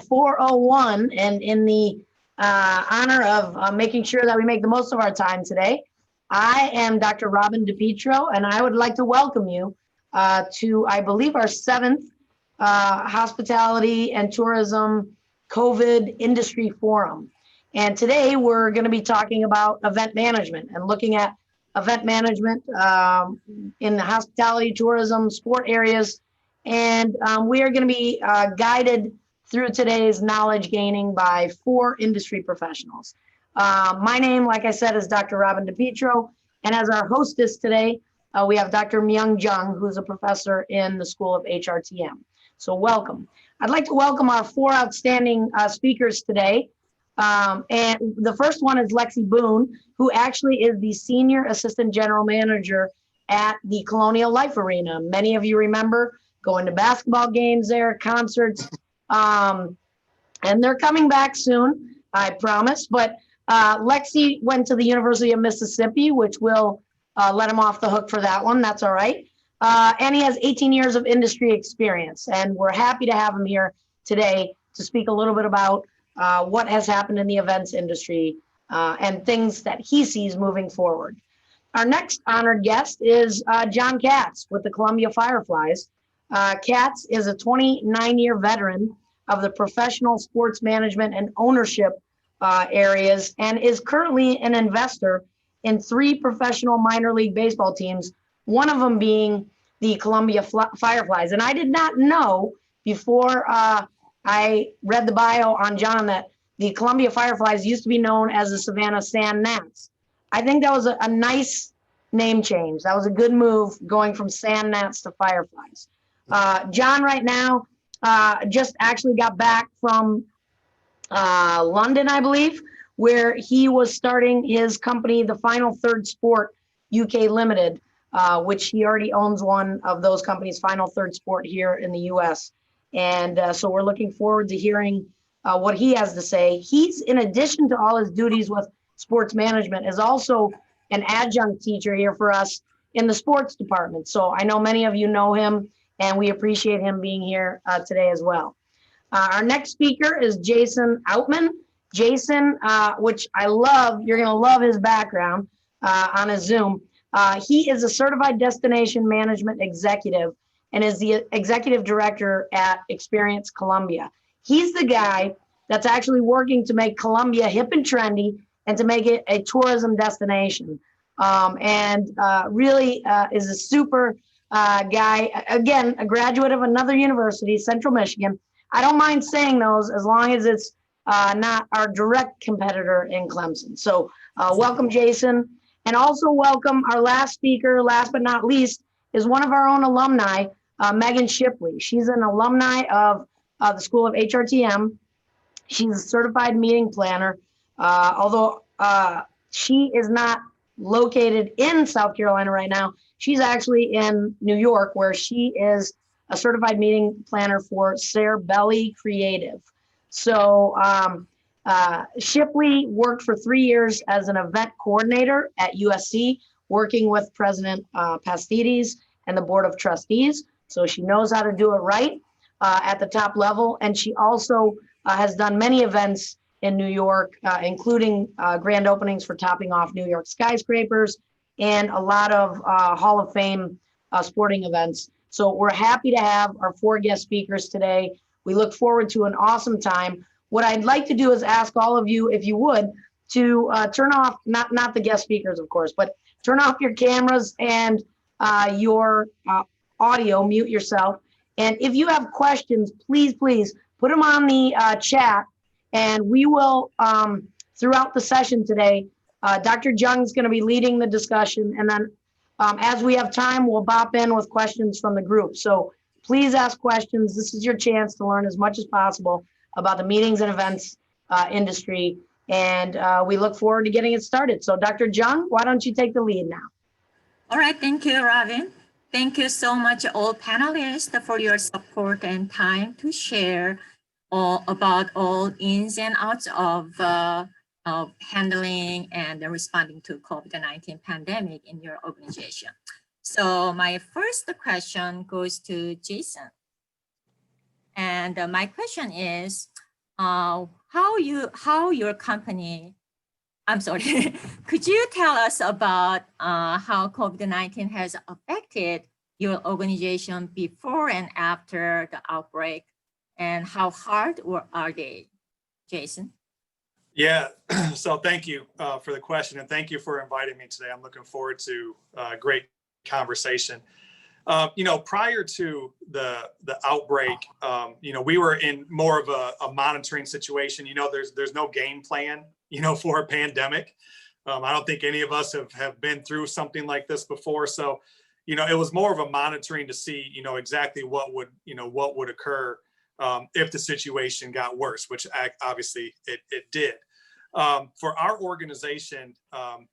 4:01, and in the honor of making sure that we make the most of our time today, I am Dr. Robin DiPietro, and I would like to welcome you to, I believe, our 7th Hospitality and Tourism COVID Industry Forum. And today we're going to be talking about event management and looking at event management in the hospitality, tourism, sport areas. And we are going to be guided through today's knowledge gaining by 4 industry professionals. My name, like I said, is Dr. Robin DiPietro. And as our hostess today, we have Dr. Miyoung Jeong, who's a professor in the School of HRTM. So welcome. I'd like to welcome our 4 outstanding speakers today. And the first one is Lexi Boone, who actually is the Senior Assistant General Manager at the Colonial Life Arena. Many of you remember going to basketball games there, concerts, and they're coming back soon, I promise. But Lexi went to the University of Mississippi, which will let him off the hook for that one. That's all right. And he has 18 years of industry experience, and we're happy to have him here today to speak a little bit about what has happened in the events industry and things that he sees moving forward. Our next honored guest is John Katz with the Columbia Fireflies. Katz is a 29-year veteran of the professional sports management and ownership areas and is currently an investor in 3 professional minor league baseball teams, one of them being the Columbia Fireflies. And I did not know before I read the bio on John that the Columbia Fireflies used to be known as the Savannah Sand Gnats. I think that was a nice name change. That was a good move going from Sand Gnats to Fireflies. John right now just actually got back from London, I believe, where he was starting his company, the Final Third Sport UK Limited, which he already owns one of those companies, Final Third Sport, here in the US. And so we're looking forward to hearing what he has to say. He's, in addition to all his duties with sports management, is also an adjunct teacher here for us in the sports department. So I know many of you know him, and we appreciate him being here today as well. Our next speaker is Jason Outman. Jason, which I love, you're going to love his background on his Zoom. He is a certified destination management executive and is the executive director at Experience Columbia. He's the guy that's actually working to make Columbia hip and trendy and to make it a tourism destination. Really is a super guy. Again, a graduate of another university, Central Michigan. I don't mind saying those as long as it's not our direct competitor in Clemson. So welcome, Jason. And also welcome our last speaker, last but not least, is one of our own alumni, Meagan Shipley. She's an alumni of the School of HRTM. She's a certified meeting planner, although she is not located in South Carolina right now. She's actually in New York, where she is a certified meeting planner for Cerbelli Creative. So Shipley worked for 3 years as an event coordinator at UofSC, working with President Pastides and the Board of Trustees. So she knows how to do it right at the top level. And she also has done many events in New York, including grand openings for topping off New York skyscrapers and a lot of Hall of Fame sporting events. So we're happy to have our 4 guest speakers today. We look forward to an awesome time. What I'd like to do is ask all of you, if you would, to turn off, not the guest speakers, of course, but turn off your cameras and your audio, mute yourself. And if you have questions, please put them on the chat, and we will, throughout the session today, Dr. Jeong is going to be leading the discussion, and then as we have time, we'll bop in with questions from the group. So please ask questions. This is your chance to learn as much as possible about the meetings and events industry, and we look forward to getting it started. So Dr. Jeong, why don't you take the lead now? All right, thank you, Robin. Thank you so much, all panelists, for your support and time to share about all ins and outs of handling and responding to COVID-19 pandemic in your organization. So my first question goes to Jason. And my question is, how your company, I'm sorry, could you tell us about how COVID-19 has affected your organization before and after the outbreak, and how hard are they, Jason? Yeah, so thank you for the question, and thank you for inviting me today. I'm looking forward to a great conversation. Prior to the outbreak, we were in more of a monitoring situation. There's no game plan, for a pandemic. I don't think any of us have been through something like this before. So, it was more of a monitoring to see, exactly what would occur if the situation got worse, which obviously it did. For our organization,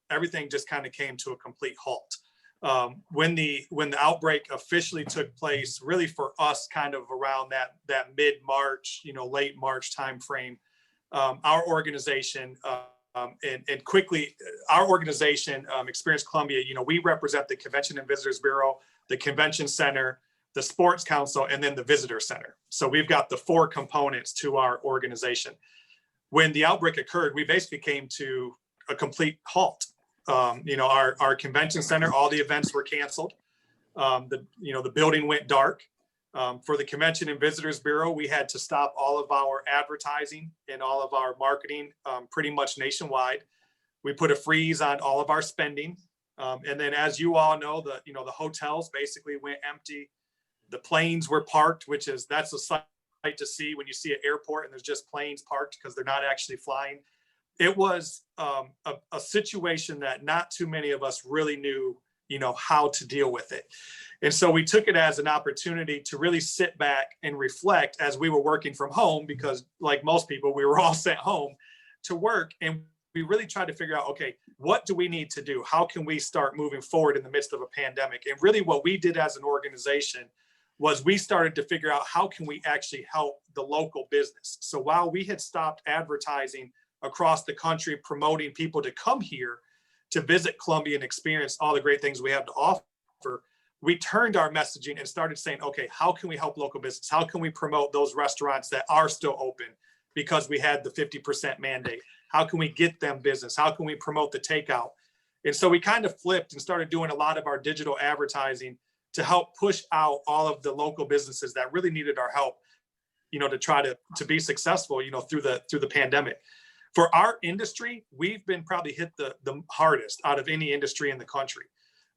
everything just kind of came to a complete halt. When the outbreak officially took place, really for us, kind of around that mid-March, late March timeframe, our organization and quickly, our organization, Experience Columbia, we represent the Convention and Visitors Bureau, the Convention Center, the Sports Council, and then the Visitor Center. So we've got the 4 components to our organization. When the outbreak occurred, we basically came to a complete halt. Our convention center, all the events were canceled. The building went dark. For the Convention and Visitors Bureau, we had to stop all of our advertising and all of our marketing pretty much nationwide. We put a freeze on all of our spending. And then, as you all know, the hotels basically went empty. The planes were parked, that's a sight to see when you see an airport and there's just planes parked because they're not actually flying. It was a situation that not too many of us really knew, how to deal with it. And so we took it as an opportunity to really sit back and reflect as we were working from home, because like most people, we were all sent home to work. And we really tried to figure out, okay, what do we need to do? How can we start moving forward in the midst of a pandemic? And really what we did as an organization was we started to figure out how can we actually help the local business. So while we had stopped advertising across the country, promoting people to come here to visit Columbia and experience all the great things we have to offer, we turned our messaging and started saying, okay, how can we help local business? How can we promote those restaurants that are still open because we had the 50% mandate? How can we get them business? How can we promote the takeout? And so we kind of flipped and started doing a lot of our digital advertising to help push out all of the local businesses that really needed our help, to try to be successful, through the pandemic. For our industry, we've been probably hit the hardest out of any industry in the country.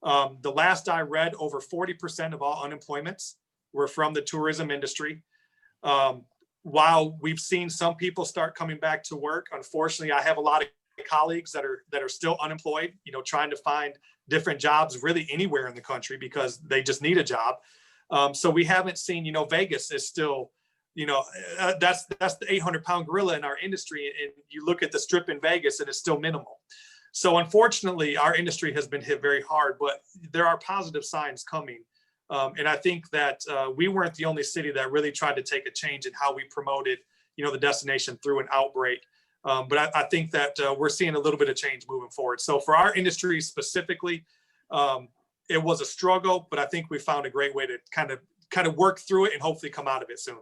The last I read, over 40% of all unemployments were from the tourism industry. While we've seen some people start coming back to work, unfortunately, I have a lot of colleagues that are still unemployed, trying to find different jobs really anywhere in the country because they just need a job. So we haven't seen, Vegas is still, that's the 800-pound gorilla in our industry. And you look at the strip in Vegas and it's still minimal. So unfortunately, our industry has been hit very hard, but there are positive signs coming. And I think that we weren't the only city that really tried to take a change in how we promoted, the destination through an outbreak. But I think that we're seeing a little bit of change moving forward. So for our industry specifically, it was a struggle, but I think we found a great way to kind of work through it and hopefully come out of it soon.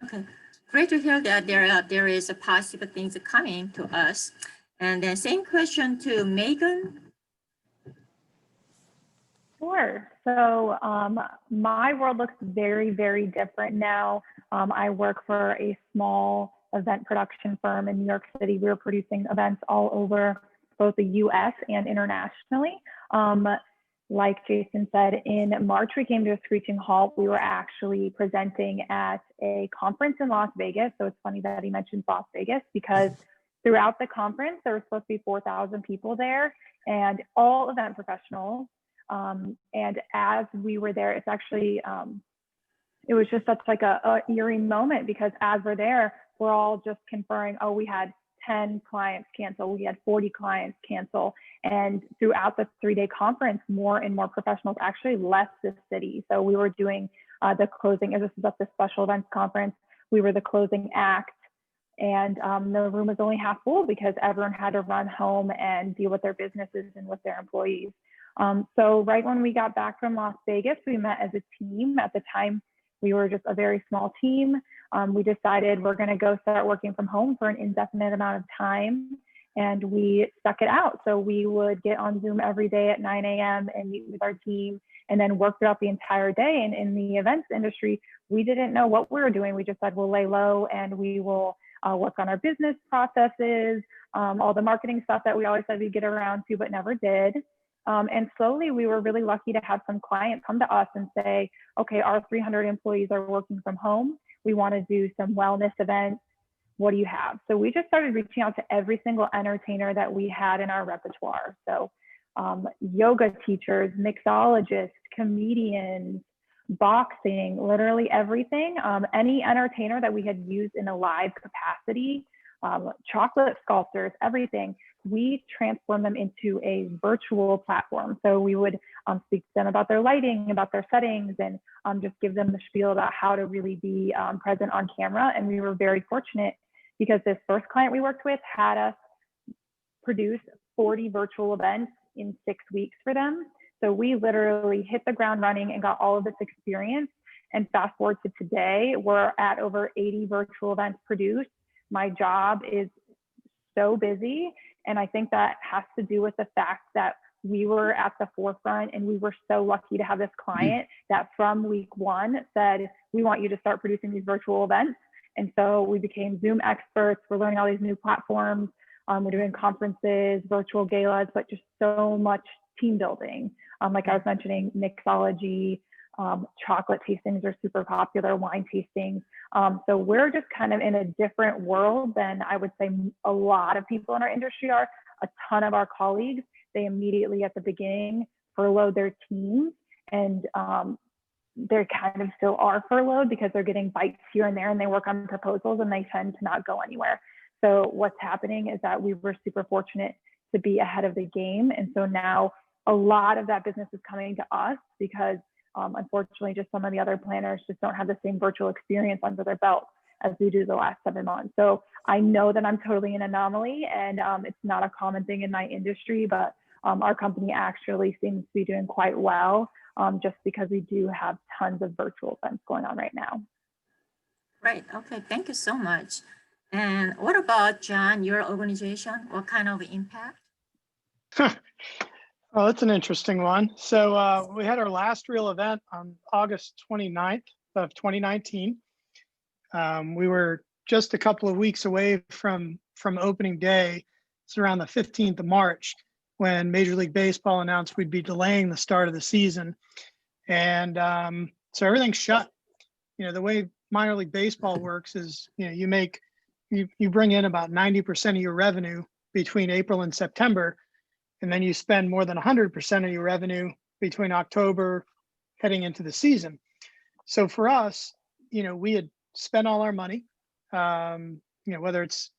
Okay, great to hear that there is a positive things coming to us. And then same question to Meagan. Sure. So my world looks very, very different now. I work for a small event production firm in New York City. We're producing events all over both the US and internationally. Like Jason said, in March, we came to a screeching halt. We were actually presenting at a conference in Las Vegas. So it's funny that he mentioned Las Vegas because throughout the conference, there were supposed to be 4,000 people there and all event professionals. And as we were there, it's actually, it was just such like a eerie moment because as we're there, we're all just conferring, oh, we had 10 clients cancel, we had 40 clients cancel. And throughout the 3-day conference, more and more professionals actually left the city. So we were doing the closing, as this is at the special events conference, we were the closing act. And the room was only half full because everyone had to run home and deal with their businesses and with their employees. So right when we got back from Las Vegas, we met as a team. At the time, we were just a very small team. We decided we're going to go start working from home for an indefinite amount of time, and we stuck it out. So we would get on Zoom every day at 9 a.m. and meet with our team, and then work throughout the entire day. And in the events industry, we didn't know what we were doing. We just said we'll lay low and we will work on our business processes, all the marketing stuff that we always said we'd get around to, but never did. And slowly we were really lucky to have some clients come to us and say, okay, our 300 employees are working from home. We want to do some wellness events. What do you have? So we just started reaching out to every single entertainer that we had in our repertoire. So yoga teachers, mixologists, comedians, boxing, literally everything. Any entertainer that we had used in a live capacity, chocolate sculptors, everything, we transformed them into a virtual platform. So we would speak to them about their lighting, about their settings, and just give them the spiel about how to really be present on camera. And we were very fortunate because this first client we worked with had us produce 40 virtual events in 6 weeks for them. So we literally hit the ground running and got all of this experience. And fast forward to today, we're at over 80 virtual events produced. My job is so busy. And I think that has to do with the fact that we were at the forefront, and we were so lucky to have this client that from week one said, we want you to start producing these virtual events. And so we became Zoom experts. We're learning all these new platforms. We're doing conferences, virtual galas, but just so much team building. Like I was mentioning, mixology, chocolate tastings are super popular, wine tastings. So we're just kind of in a different world than I would say a lot of people in our industry are. A ton of our colleagues, they immediately at the beginning furloughed their teams, and they kind of still are furloughed because they're getting bites here and there, and they work on proposals and they tend to not go anywhere. So what's happening is that we were super fortunate to be ahead of the game. And so now a lot of that business is coming to us because unfortunately, just some of the other planners just don't have the same virtual experience under their belt as we do the last 7 months. So I know that I'm totally an anomaly, and it's not a common thing in my industry, but our company actually seems to be doing quite well just because we do have tons of virtual events going on right now. Right. Okay. Thank you so much. And what about John, your organization? What kind of impact? Oh, that's an interesting one. So we had our last real event on August 29th of 2019. We were just a couple of weeks away from opening day. It's around the 15th of March when Major League Baseball announced we'd be delaying the start of the season. And so everything's shut. You know, the way minor league baseball works is, you know, you bring in about 90% of your revenue between April and September, and then you spend more than 100% of your revenue between October heading into the season. So for us, you know, we had spent all our money, you know, whether it's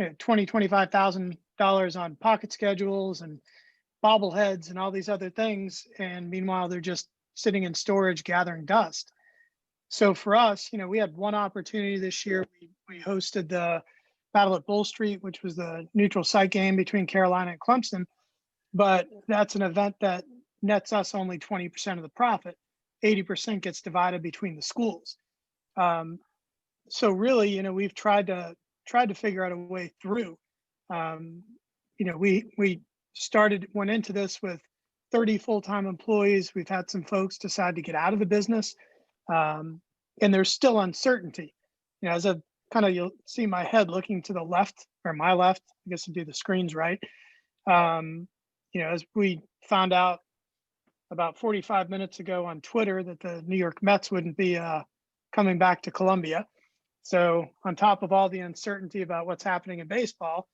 $25,000 on pocket schedules and bobbleheads and all these other things. And meanwhile, they're just sitting in storage gathering dust. So for us, you know, we had one opportunity this year. We hosted the Battle at Bull Street, which was the neutral site game between Carolina and Clemson. But that's an event that nets us only 20% of the profit. 80% gets divided between the schools. So really, you know, we've tried to figure out a way through. You know, we went into this with 30 full-time employees. We've had some folks decide to get out of the business. And there's still uncertainty. You know, as a kind of, you'll see my head looking to the left, or my left, I guess to do the screens right. You know, as we found out about 45 minutes ago on Twitter that the New York Mets wouldn't be coming back to Columbia. So on top of all the uncertainty about what's happening in baseball,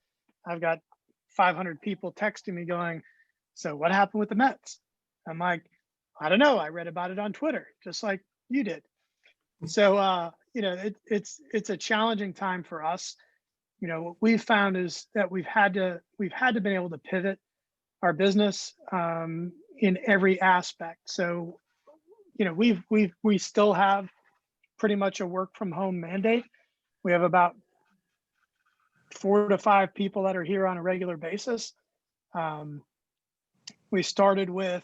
I've got 500 people texting me going, so what happened with the Mets? I'm like, I don't know. I read about it on Twitter, just like you did. So, you know, it's a challenging time for us. You know, what we've found is that we've had to be able to pivot our business in every aspect. So, you know, we still have pretty much a work from home mandate. We have about 4 to 5 people that are here on a regular basis. We started with,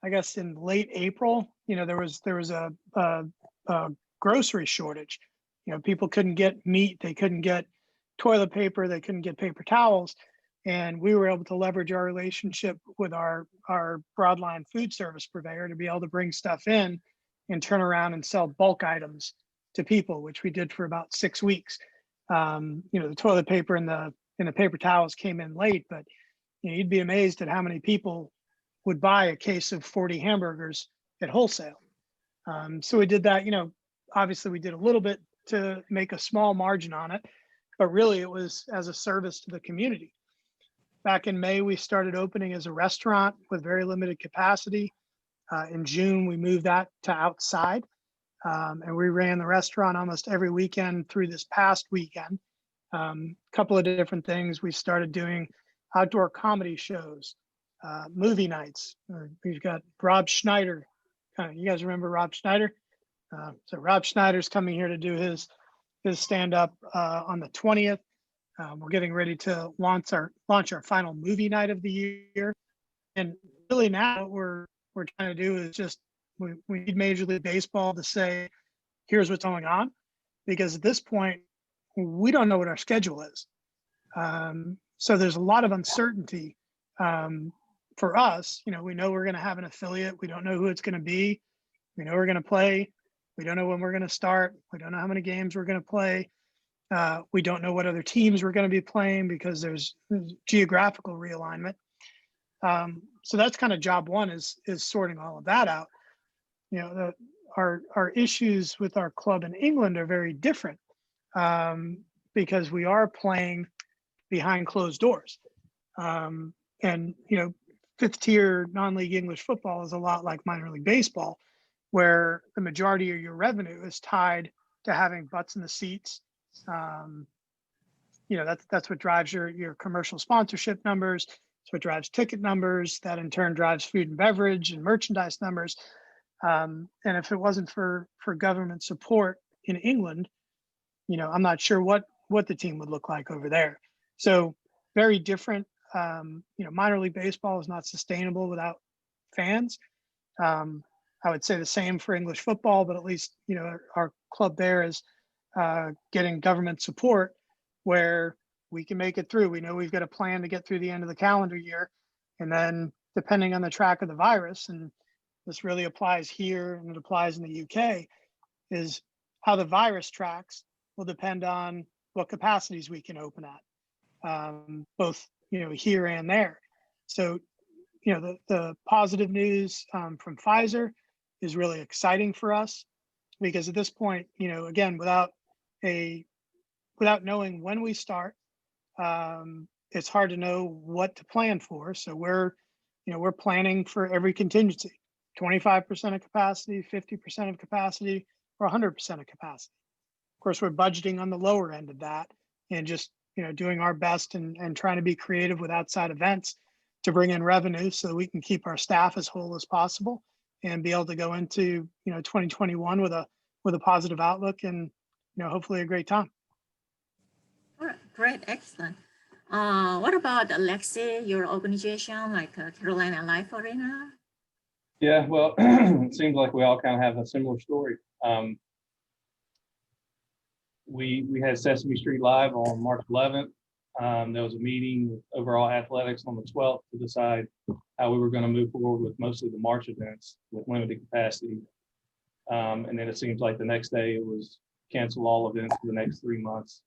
I guess in late April, you know, there was a grocery shortage. People couldn't get meat, they couldn't get toilet paper, they couldn't get paper towels. And we were able to leverage our relationship with our broadline food service purveyor to be able to bring stuff in and turn around and sell bulk items to people, which we did for about 6 weeks. The toilet paper and the paper towels came in late, but you'd be amazed at how many people would buy a case of 40 hamburgers at wholesale. So we did that. Obviously we did a little bit to make a small margin on it, but really it was as a service to the community. Back in May, we started opening as a restaurant with very limited capacity. In June, we moved that to outside, and we ran the restaurant almost every weekend through this past weekend. Couple of different things. We started doing outdoor comedy shows, movie nights. We've got Rob Schneider. You guys remember Rob Schneider? So Rob Schneider's coming here to do his stand-up on the 20th. We're getting ready to launch our final movie night of the year. And really now what we're trying to do is just, we need Major League Baseball to say, here's what's going on. Because at this point, we don't know what our schedule is. So there's a lot of uncertainty for us. We know we're going to have an affiliate. We don't know who it's going to be. We know we're going to play. We don't know when we're going to start. We don't know how many games we're going to play. We don't know what other teams we're going to be playing because there's geographical realignment. So that's kind of job one, is sorting all of that out. Our issues with our club in England are very different because we are playing behind closed doors. And fifth tier non-league English football is a lot like minor league baseball, where the majority of your revenue is tied to having butts in the seats. That's what drives your commercial sponsorship numbers. It's what drives ticket numbers. That in turn drives food and beverage and merchandise numbers. And if it wasn't for government support in England, I'm not sure what the team would look like over there. So very different. Minor league baseball is not sustainable without fans. I would say the same for English football, but at least, our club there is getting government support where we can make it through. We know we've got a plan to get through the end of the calendar year. And then depending on the track of the virus, and this really applies here and it applies in the UK, is how the virus tracks will depend on what capacities we can open at, both, here and there. So, the positive news from Pfizer is really exciting for us, because at this point, again, without knowing when we start, it's hard to know what to plan for. So we're planning for every contingency, 25% of capacity, 50% of capacity, or 100% of capacity. Of course, we're budgeting on the lower end of that and just, doing our best and trying to be creative with outside events to bring in revenue so we can keep our staff as whole as possible and be able to go into, 2021 with a positive outlook and, hopefully a great time. All right, great, excellent. What about Lexi, your organization, like Carolina Life Arena? Yeah, well, it seems like we all kind of have a similar story. We had Sesame Street Live on March 11th. There was a meeting with overall athletics on the 12th to decide how we were going to move forward with mostly the March events with limited capacity. And then it seems like the next day it was cancel all events for the next 3 months.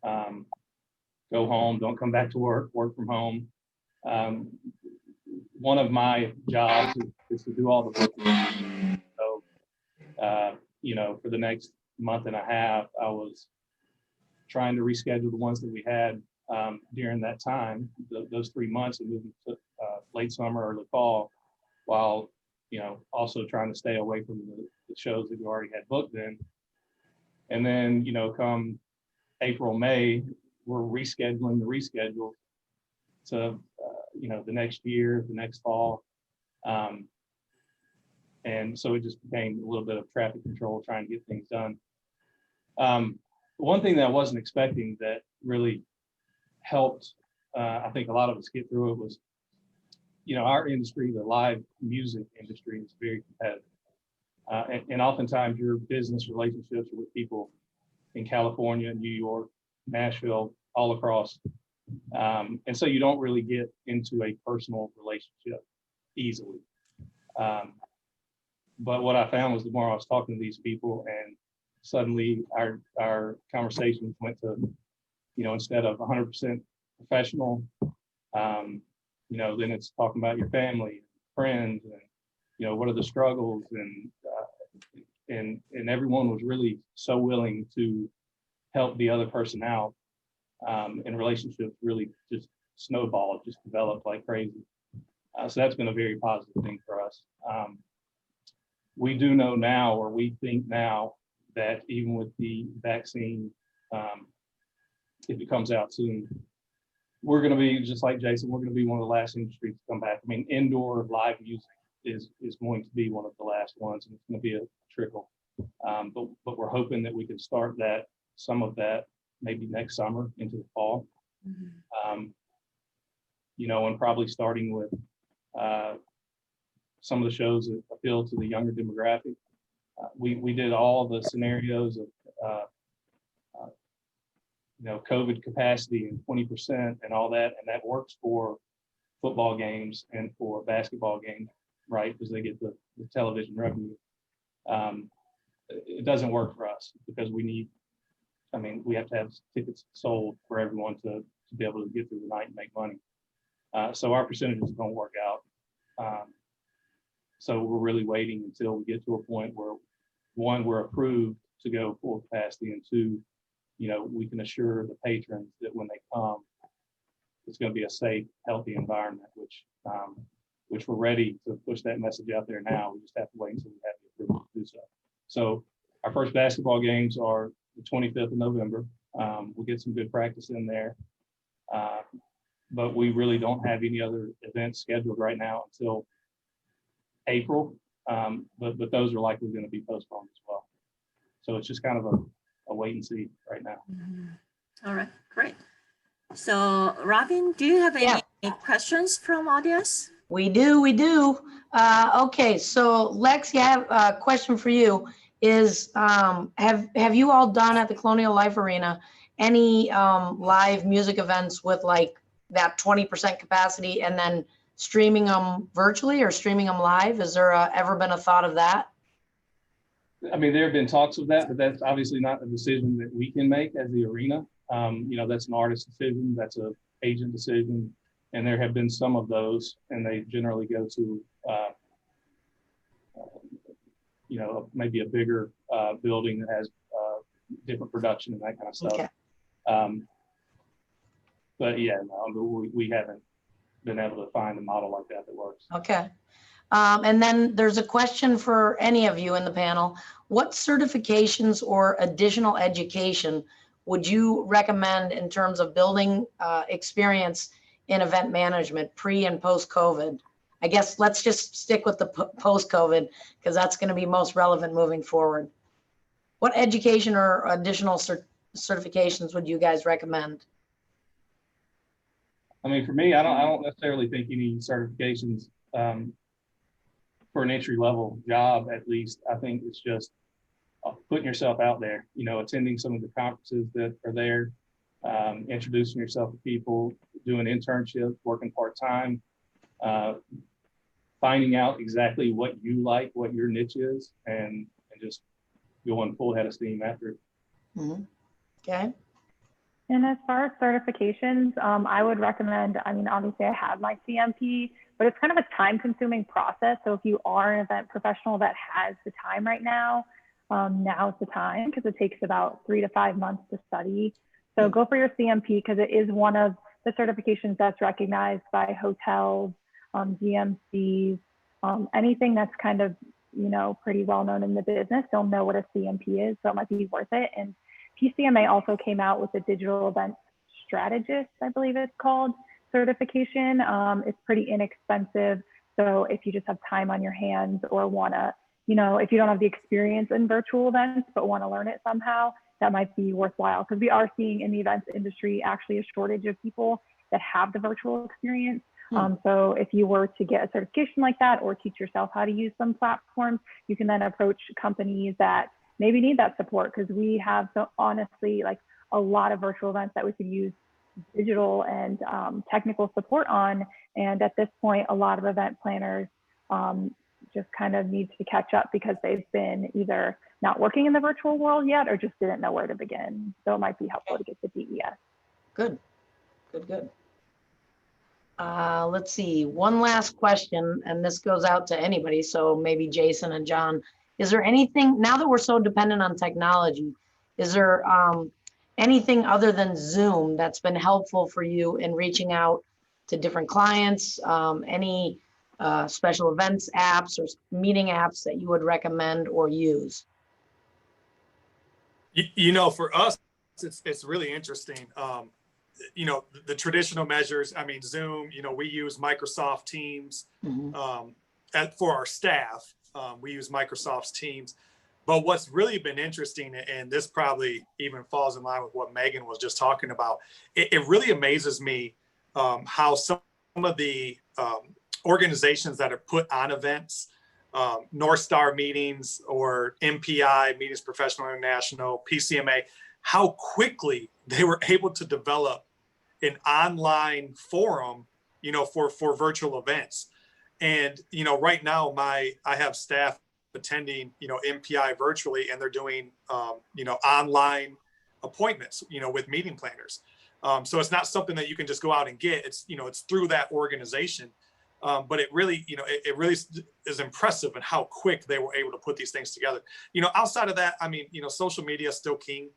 Go home, don't come back to work from home. One of my jobs is to do all the booking. So, for the next month and a half, I was trying to reschedule the ones that we had during that time, those 3 months, and moving to late summer or the fall, while also trying to stay away from the shows that we already had booked in. And then come April, May, we're rescheduling the reschedule to the next year, the next fall. And so it just became a little bit of traffic control, trying to get things done. One thing that I wasn't expecting that really helped, I think a lot of us get through it, was, our industry, the live music industry, is very competitive. And oftentimes your business relationships are with people in California, New York, Nashville, all across. And so you don't really get into a personal relationship easily. But what I found was the more I was talking to these people, and suddenly our conversations went to, instead of 100% professional, then it's talking about your family, friends, and what are the struggles, and everyone was really so willing to help the other person out, and relationships really just snowballed, just developed like crazy. So that's been a very positive thing for us. We do know now, or we think now, that even with the vaccine, if it comes out soon, we're going to be, just like Jason, we're going to be one of the last industries to come back. I mean, indoor live music is going to be one of the last ones, and it's going to be a trickle. But we're hoping that we can start some of that maybe next summer into the fall. And probably starting with some of the shows that appeal to the younger demographic. We did all the scenarios of COVID capacity and 20% and all that, and that works for football games and for basketball games, right? Because they get the television revenue. It doesn't work for us because we have to have tickets sold for everyone to be able to get through the night and make money. So our percentages don't work out. So we're really waiting until we get to a point where, one, we're approved to go full capacity, and two, we can assure the patrons that when they come, it's going to be a safe, healthy environment, which we're ready to push that message out there now. We just have to wait until we have the approval to do so. So our first basketball games are the 25th of November. We'll get some good practice in there. But we really don't have any other events scheduled right now until April. But those are likely going to be postponed as well. So it's just kind of a wait and see right now. All right, great. So Robin, do you have any questions from audience? We do. Okay, so Lexi, I have a question for you. Have you all done at the Colonial Life Arena any live music events with like that 20% capacity and then streaming them virtually or streaming them live? Has there ever been a thought of that? I mean, there have been talks of that, but that's obviously not a decision that we can make as the arena. That's an artist decision, that's an agent decision, and there have been some of those, and they generally go to, maybe a bigger building that has different production and that kind of stuff. Okay. But yeah, no, we haven't been able to find a model like that works. Okay. And then there's a question for any of you in the panel. What certifications or additional education would you recommend in terms of building experience in event management pre and post COVID? I guess let's just stick with the post COVID because that's going to be most relevant moving forward. What education or additional certifications would you guys recommend? I mean, for me, I don't necessarily think you need certifications for an entry level job. At least I think it's just putting yourself out there, attending some of the conferences that are there, introducing yourself to people, doing internships, working part-time, finding out exactly what you like, what your niche is, and just going full head of steam after it. Mm-hmm. Okay. And as far as certifications, I would recommend, obviously I have my CMP, but it's kind of a time consuming process. So if you are an event professional that has the time right now, now's the time, because it takes about 3 to 5 months to study. So go for your CMP, because it is one of the certifications that's recognized by hotels, DMCs, anything that's kind of, pretty well known in the business. They'll know what a CMP is, so it might be worth it. And PCMA also came out with a digital event strategist, I believe it's called, certification. It's pretty inexpensive. So if you just have time on your hands or want to, if you don't have the experience in virtual events, but want to learn it somehow, that might be worthwhile, because we are seeing in the events industry actually a shortage of people that have the virtual experience. So if you were to get a certification like that or teach yourself how to use some platforms, you can then approach companies that maybe need that support, because we have, so honestly, like a lot of virtual events that we could use digital and technical support on. And at this point, a lot of event planners just kind of need to catch up because they've been either not working in the virtual world yet or just didn't know where to begin. So it might be helpful to get the DES. Good, good, good. Let's see, one last question, and this goes out to anybody, so maybe Jason and John. Is there anything, now that we're so dependent on technology, is there anything other than Zoom that's been helpful for you in reaching out to different clients? Any special events apps or meeting apps that you would recommend or use? You know, for us, it's really interesting. You know, the traditional measures, I mean, Zoom, you know, we use Microsoft Teams for our staff. We use Microsoft's Teams. But what's really been interesting, and this probably even falls in line with what Meagan was just talking about, it really amazes me how some of the organizations that are put on events, North Star meetings or MPI, Meetings Professional International, PCMA, how quickly they were able to develop an online forum, you know, for virtual events. And, you know, right now I have staff attending, you know, MPI virtually, and they're doing, you know, online appointments, you know, with meeting planners. So it's not something that you can just go out and get. It's, you know, it's through that organization. But it really, you know, it really is impressive in how quick they were able to put these things together. You know, outside of that, I mean, you know, social media is still king.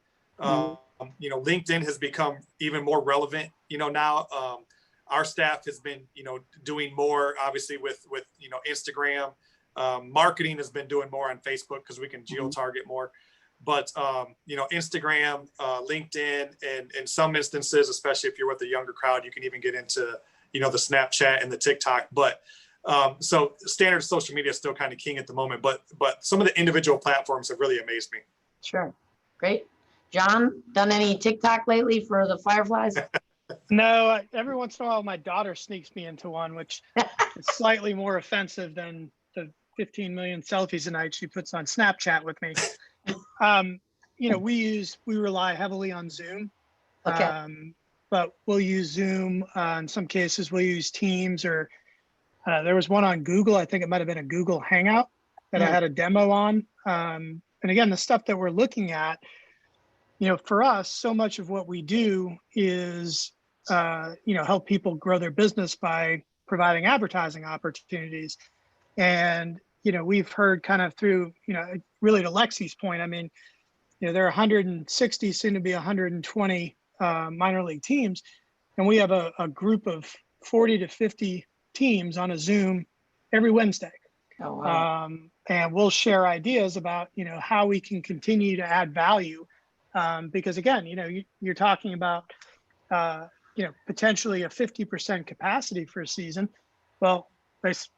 You know, LinkedIn has become even more relevant, you know, now. Our staff has been, you know, doing more, obviously, with you know, Instagram. Marketing has been doing more on Facebook because we can geo-target more. But, you know, Instagram, LinkedIn, and in some instances, especially if you're with the younger crowd, you can even get into, you know, the Snapchat and the TikTok. But so standard social media is still kind of king at the moment. But some of the individual platforms have really amazed me. Sure, great. John, done any TikTok lately for the Fireflies? No, every once in a while, my daughter sneaks me into one, which is slightly more offensive than the 15 million selfies a night she puts on Snapchat with me. You know, we rely heavily on Zoom. Okay. But we'll use Zoom. In some cases, we'll use Teams, or there was one on Google. I think it might have been a Google Hangout that I had a demo on. And again, the stuff that we're looking at, you know, for us, so much of what we do is, you know, help people grow their business by providing advertising opportunities. And, you know, we've heard kind of through, you know, really to Lexi's point, I mean, you know, there are 160, soon to be 120 minor league teams. And we have a group of 40 to 50 teams on a Zoom every Wednesday. Oh, wow. And we'll share ideas about, you know, how we can continue to add value. Because again, you know, you're talking about, you know, potentially a 50% capacity for a season. Well,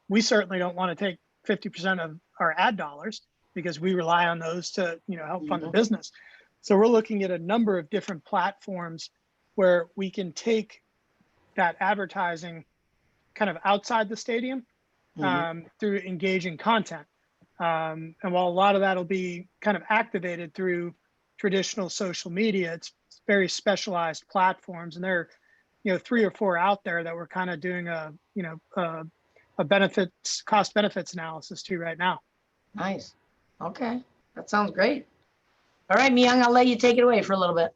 we certainly don't want to take 50% of our ad dollars, because we rely on those to, you know, help fund the business. So we're looking at a number of different platforms where we can take that advertising kind of outside the stadium through engaging content. And while a lot of that will be kind of activated through traditional social media, it's very specialized platforms, and there are, you know, 3 or 4 out there that we're kind of doing a, you know, a cost benefits analysis to right now. Nice. Okay, that sounds great. All right, Miyoung, I'll let you take it away for a little bit.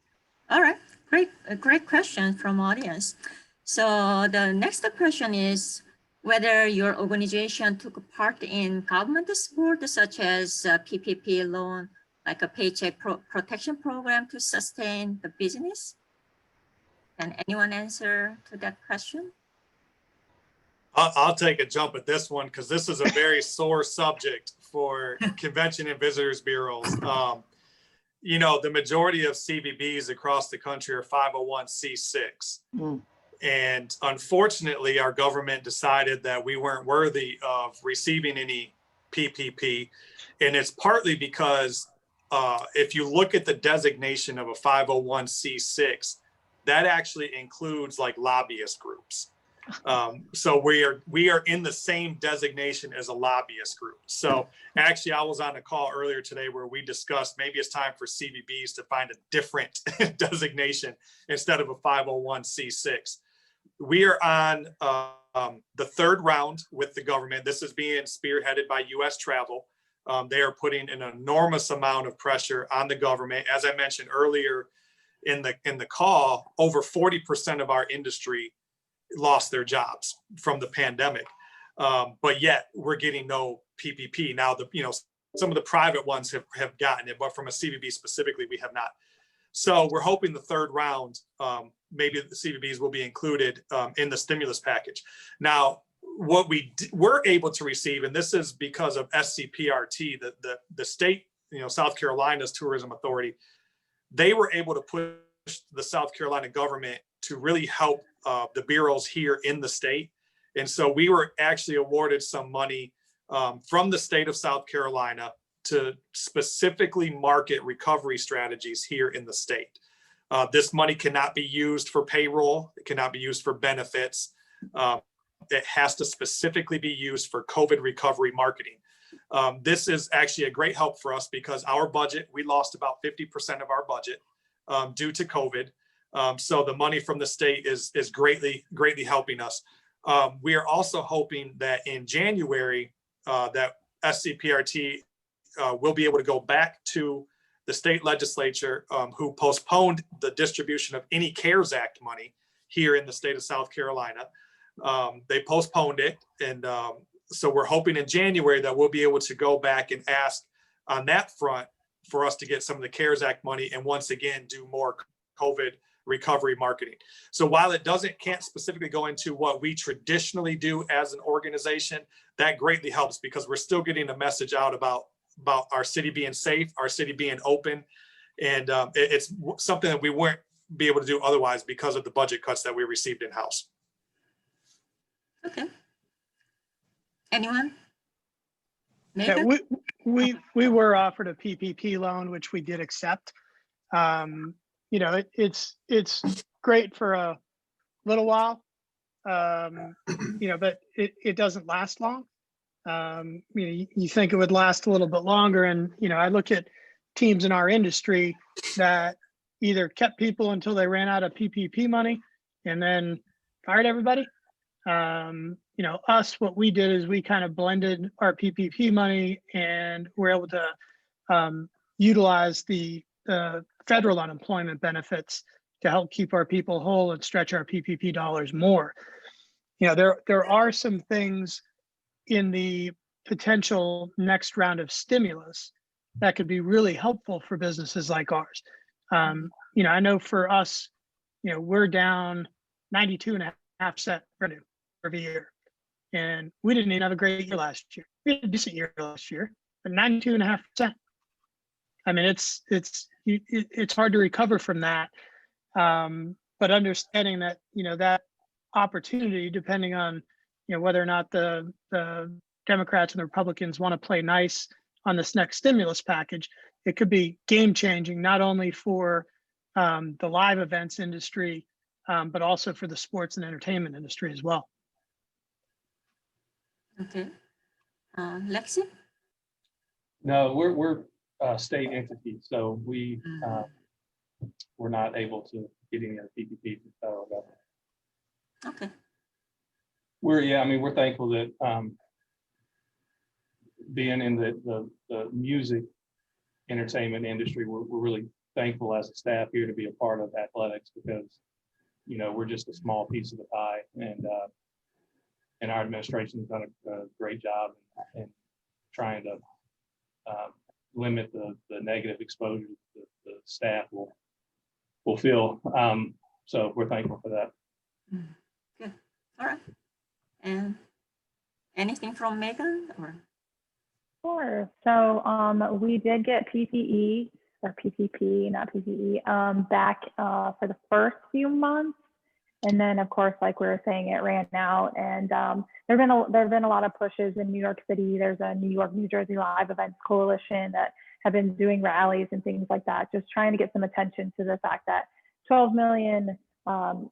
All right, great, a great question from audience. So the next question is whether your organization took part in government support such as PPP loan, like a paycheck protection program to sustain the business. Can anyone answer to that question? I'll take a jump at this one, because this is a very sore subject for convention and visitors bureaus. You know, the majority of CVBs across the country are 501c6. And unfortunately, our government decided that we weren't worthy of receiving any PPP. And it's partly because if you look at the designation of a 501c6, that actually includes like lobbyist groups. So we are in the same designation as a lobbyist group. So actually, I was on a call earlier today where we discussed maybe it's time for CVBs to find a different designation instead of a 501c6. We are on the third round with the government. This is being spearheaded by U.S. Travel. They are putting an enormous amount of pressure on the government. As I mentioned earlier in the call, over 40% of our industry lost their jobs from the pandemic, but yet we're getting no PPP. Now, some of the private ones have gotten it, but from a CVB specifically, we have not. So we're hoping the third round, maybe the CVBs will be included in the stimulus package. Now, what we're able to receive, and this is because of SCPRT, the state, South Carolina's tourism authority, they were able to push the South Carolina government to really help the bureaus here in the state. And so we were actually awarded some money from the state of South Carolina to specifically market recovery strategies here in the state. This money cannot be used for payroll. It cannot be used for benefits. It has to specifically be used for COVID recovery marketing. This is actually a great help for us because our budget, we lost about 50% of our budget due to COVID. So the money from the state is greatly helping us. We are also hoping that in January, that SCPRT will be able to go back to the state legislature who postponed the distribution of any CARES Act money here in the state of South Carolina. They postponed it. And so we're hoping in January that we'll be able to go back and ask on that front for us to get some of the CARES Act money and once again do more COVID recovery marketing. So while it can't specifically go into what we traditionally do as an organization, that greatly helps because we're still getting a message out about our city being safe, our city being open. And it's something that we wouldn't be able to do otherwise because of the budget cuts that we received in-house. Okay. Anyone? Yeah, we were offered a PPP loan, which we did accept. It's great for a little while, but it doesn't last long. You think it would last a little bit longer. And, I look at teams in our industry that either kept people until they ran out of PPP money and then fired everybody. Us, what we did is we kind of blended our PPP money and we're able to utilize the federal unemployment benefits to help keep our people whole and stretch our PPP dollars more. There are some things in the potential next round of stimulus that could be really helpful for businesses like ours. I know for us, we're down 92.5% revenue every year. And we didn't even have a great year last year. We had a decent year last year, but 92.5%. I mean, it's hard to recover from that. But understanding that, that opportunity, depending on, whether or not the Democrats and the Republicans want to play nice on this next stimulus package, it could be game changing, not only for the live events industry, but also for the sports and entertainment industry as well. Okay. Lexi? No, we're a state entity, so we're not able to get any of the PPP from the federal government. Okay. We're thankful that being in the music entertainment industry, we're really thankful as a staff here to be a part of athletics because, we're just a small piece of the pie, and our administration has done a great job in trying to limit the negative exposure the staff will feel. So we're thankful for that. Good. All right. And anything from Meagan or? Sure. So we did get PPE or PPP, not PPE, back for the first few months. And then, of course, like we were saying, it ran out. And there have been a lot of pushes in New York City. There's a New York, New Jersey Live Events Coalition that have been doing rallies and things like that, just trying to get some attention to the fact that 12 million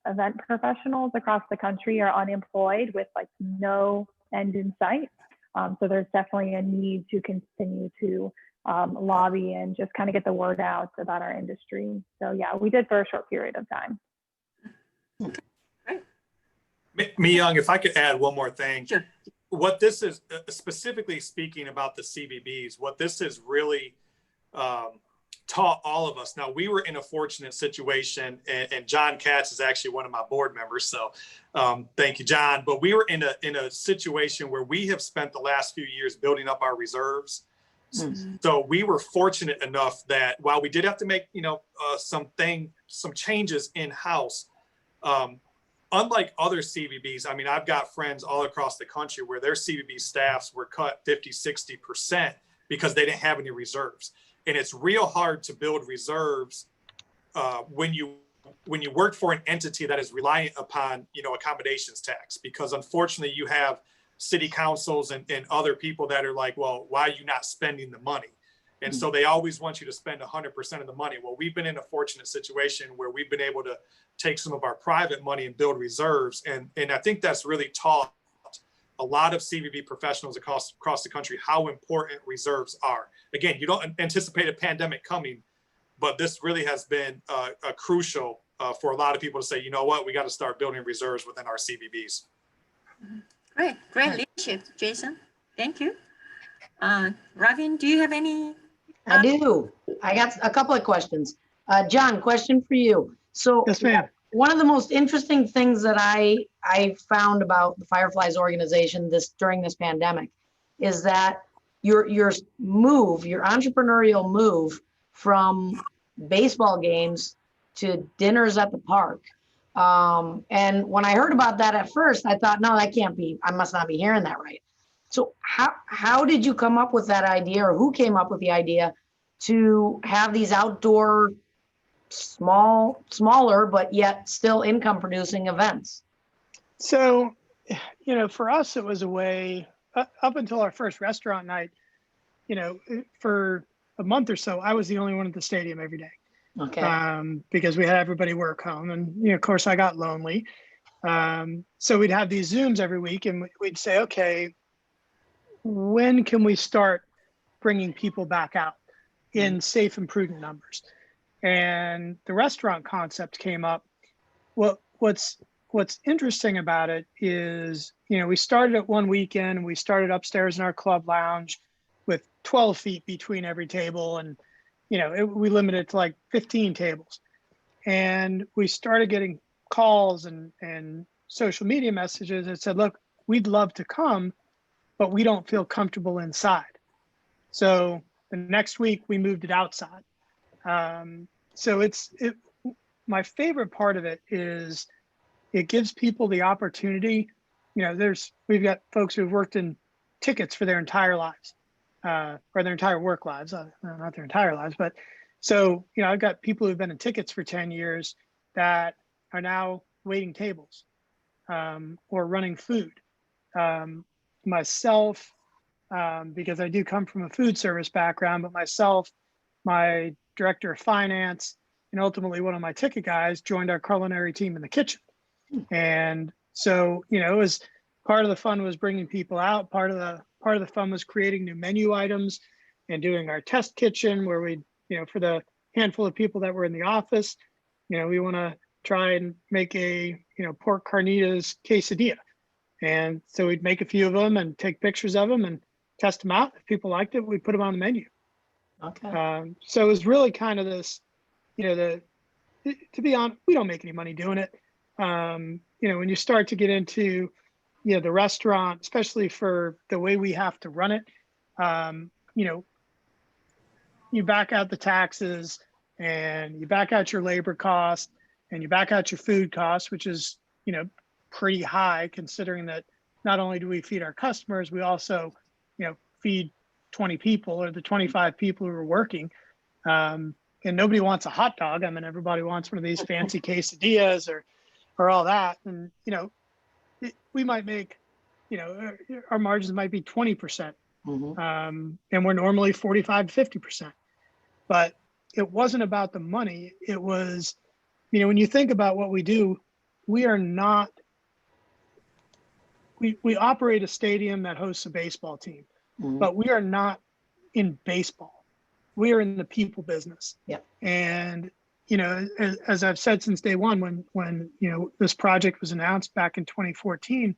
event professionals across the country are unemployed with like no end in sight. So there's definitely a need to continue to lobby and just kind of get the word out about our industry. So yeah, we did for a short period of time. Miyoung, if I could add one more thing. Sure. What this is, specifically speaking about the CVBs, what this is really taught all of us. Now, we were in a fortunate situation, and John Katz is actually one of my board members. So thank you, John. But we were in a situation where we have spent the last few years building up our reserves. Mm-hmm. So we were fortunate enough that while we did have to make, some changes in-house, unlike other CVBs, I mean, I've got friends all across the country where their CVB staffs were cut 50, 60% because they didn't have any reserves. And it's real hard to build reserves when you work for an entity that is reliant upon, accommodations tax, because unfortunately you have city councils and other people that are like, well, why are you not spending the money? And so they always want you to spend 100% of the money. Well, we've been in a fortunate situation where we've been able to take some of our private money and build reserves. And I think that's really taught a lot of CVB professionals across the country how important reserves are. Again, you don't anticipate a pandemic coming, but this really has been crucial for a lot of people to say, you know what, we got to start building reserves within our CVBs. Great leadership, Jason. Thank you. Ravin, do you have any? I do. I got a couple of questions. John, question for you. So yes, ma'am. One of the most interesting things that I found about the Fireflies organization during this pandemic is that your entrepreneurial move from baseball games to dinners at the park. And when I heard about that at first, I thought, no, that can't be, I must not be hearing that right. So how did you come up with that idea, or who came up with the idea to have these outdoor smaller, but yet still income producing events? So, for us, it was a way up until our first restaurant night, for a month or so, I was the only one at the stadium every day. Okay. Because we had everybody work home, and, of course I got lonely. So we'd have these Zooms every week, and we'd say, okay, when can we start bringing people back out in safe and prudent numbers? And the restaurant concept came up. Well, what's interesting about it is, we started it one weekend. We started upstairs in our club lounge with 12 feet between every table, and we limited it to like 15 tables. And we started getting calls and social media messages that said, look, we'd love to come, but we don't feel comfortable inside. So the next week we moved it outside. So my favorite part of it is it gives people the opportunity. We've got folks who've worked in tickets for their entire lives, or their entire work lives, not their entire lives, but so, I've got people who've been in tickets for 10 years that are now waiting tables, or running food. Myself, because I do come from a food service background, but myself, my director of finance, and ultimately one of my ticket guys joined our culinary team in the kitchen. And so, it was part of the fun was bringing people out. Part of the fun was creating new menu items and doing our test kitchen where we, for the handful of people that were in the office, we want to try and make a, pork carnitas quesadilla. And so we'd make a few of them and take pictures of them and test them out. If people liked it, we put them on the menu. Okay. So it was really kind of this, to be honest, we don't make any money doing it. When you start to get into, the restaurant, especially for the way we have to run it, you back out the taxes and you back out your labor cost and you back out your food costs, which is, pretty high considering that not only do we feed our customers, we also, feed 20 people or the 25 people who are working. And nobody wants a hot dog. I mean, everybody wants one of these fancy quesadillas or all that. And, we might make, our margins might be 20%. And we're normally 45 to 50%. But it wasn't about the money. It was, you know, when you think about what we do, we are not, we operate a stadium that hosts a baseball team, but we are not in baseball. We are in the people business. Yeah. And, you know, as I've said since day one, when, you know, this project was announced back in 2014,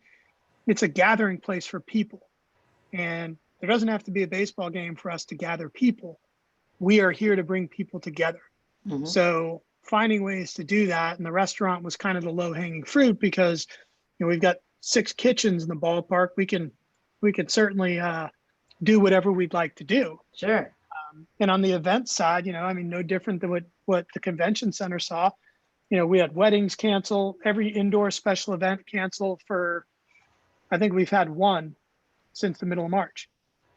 it's a gathering place for people. And there doesn't have to be a baseball game for us to gather people. We are here to bring people together. So finding ways to do that, and the restaurant was kind of the low hanging fruit because, you know, we've got 6 kitchens in the ballpark. We can certainly do whatever we'd like to do. Sure. And on the event side, you know, I mean, no different than what the convention center saw. You know, we had weddings cancel, every indoor special event cancel for, I think we've had one since the middle of March.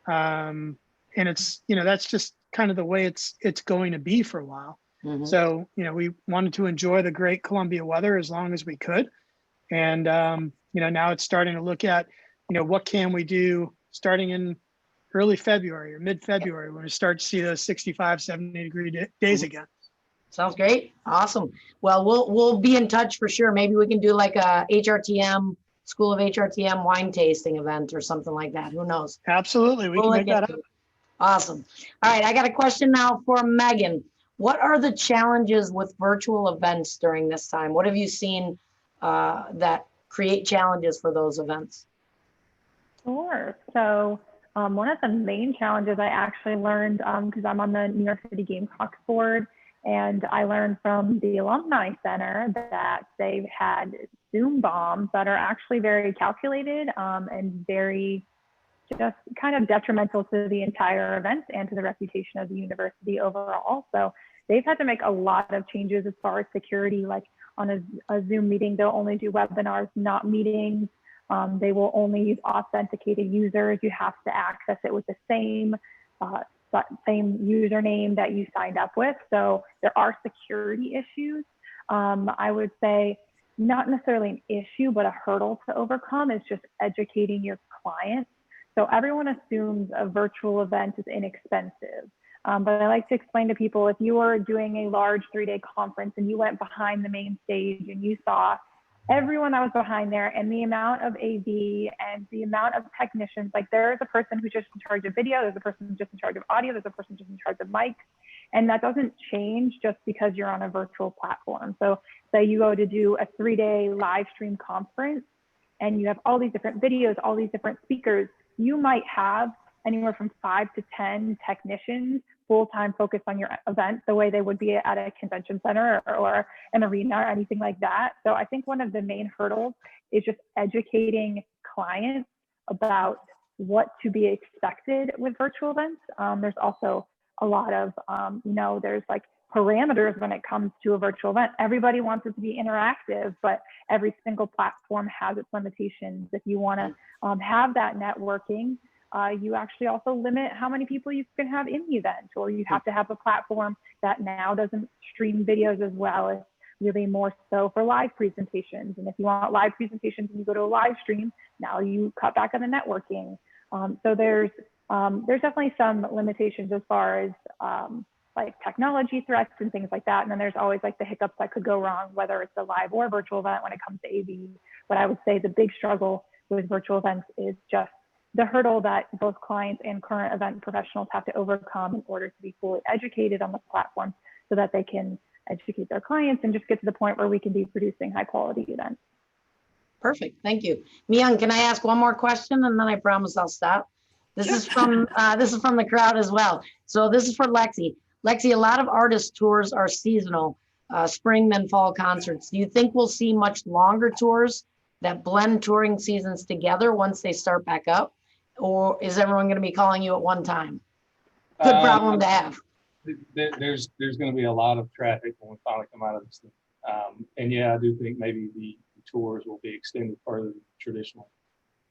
And it's, you know, that's just kind of the way it's going to be for a while. So, you know, we wanted to enjoy the great Columbia weather as long as we could. And, you know, now it's starting to look at, you know, what can we do starting in early February or mid-February when we start to see those 65, 70 degree days again. Sounds great. Awesome. Well, we'll be in touch for sure. Maybe we can do like a HRTM, School of HRTM wine tasting event or something like that. Who knows? Absolutely. We can make that up. Awesome. All right. I got a question now for Meagan. What are the challenges with virtual events during this time? What have you seen that create challenges for those events? Sure. So one of the main challenges I actually learned, because I'm on the New York City Gamecocks board, and I learned from the Alumni Center that they've had Zoom bombs that are actually very calculated and very just kind of detrimental to the entire event and to the reputation of the university overall. So they've had to make a lot of changes as far as security, like on a Zoom meeting, they'll only do webinars, not meetings. They will only use authenticated users. You have to access it with the same username that you signed up with. So there are security issues. I would say not necessarily an issue, but a hurdle to overcome is just educating your clients. So everyone assumes a virtual event is inexpensive. But I like to explain to people, if you were doing a large 3-day conference and you went behind the main stage and you saw everyone that was behind there and the amount of AV and the amount of technicians, like there's a person who's just in charge of video, there's a person who's just in charge of audio, there's a person just in charge of mics, and that doesn't change just because you're on a virtual platform. So say you go to do a 3-day live stream conference and you have all these different videos, all these different speakers, you might have anywhere from 5 to 10 technicians full-time focused on your event the way they would be at a convention center or an arena or anything like that. So I think one of the main hurdles is just educating clients about what to be expected with virtual events. There's also a lot of, you know, there's like parameters when it comes to a virtual event. Everybody wants it to be interactive, but every single platform has its limitations. If you want to have that networking, you actually also limit how many people you can have in the event, or you have to have a platform that now doesn't stream videos as well. It's really more so for live presentations. And if you want live presentations and you go to a live stream, now you cut back on the networking. So there's definitely some limitations as far as like technology threats and things like that. And then there's always like the hiccups that could go wrong, whether it's a live or virtual event when it comes to AV. But I would say the big struggle with virtual events is just the hurdle that both clients and current event professionals have to overcome in order to be fully educated on the platform so that they can educate their clients and just get to the point where we can be producing high quality events. Perfect. Thank you. Miyoung, can I ask one more question and then I promise I'll stop? This is from the crowd as well. So this is for Lexi. Lexi, a lot of artist tours are seasonal, spring then fall concerts. Do you think we'll see much longer tours that blend touring seasons together once they start back up? Or is everyone going to be calling you at one time? Good problem to have. There's going to be a lot of traffic when we finally come out of this thing. And yeah, I do think maybe the tours will be extended further than traditional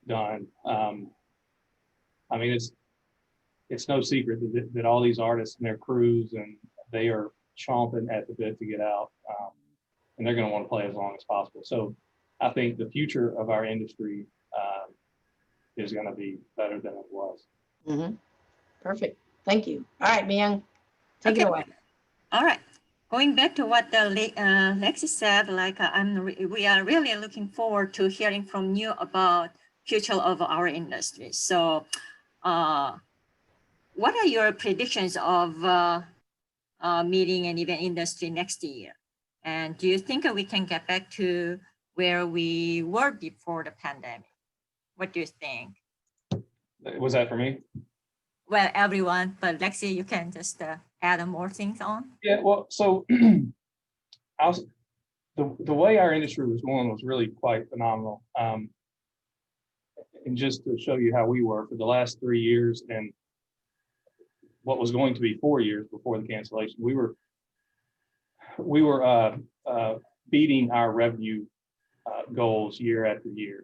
done. I mean, it's no secret that all these artists and their crews, and they are chomping at the bit to get out, and they're going to want to play as long as possible. So I think the future of our industry is going to be better than it was. Mm-hmm. Perfect. Thank you. All right, Miyoung, take it away. All right. going back to what Lexi said, like we are really looking forward to hearing from you about future of our industry. So, what are your predictions of meeting and event industry next year? And do you think we can get back to where we were before the pandemic? What do you think? Was that for me? Well, everyone, but Lexi, you can just add more things on. Yeah, well, so the way our industry was going was really quite phenomenal. And just to show you how we were for the last 3 years and what was going to be 4 years before the cancellation, we were beating our revenue goals year after year.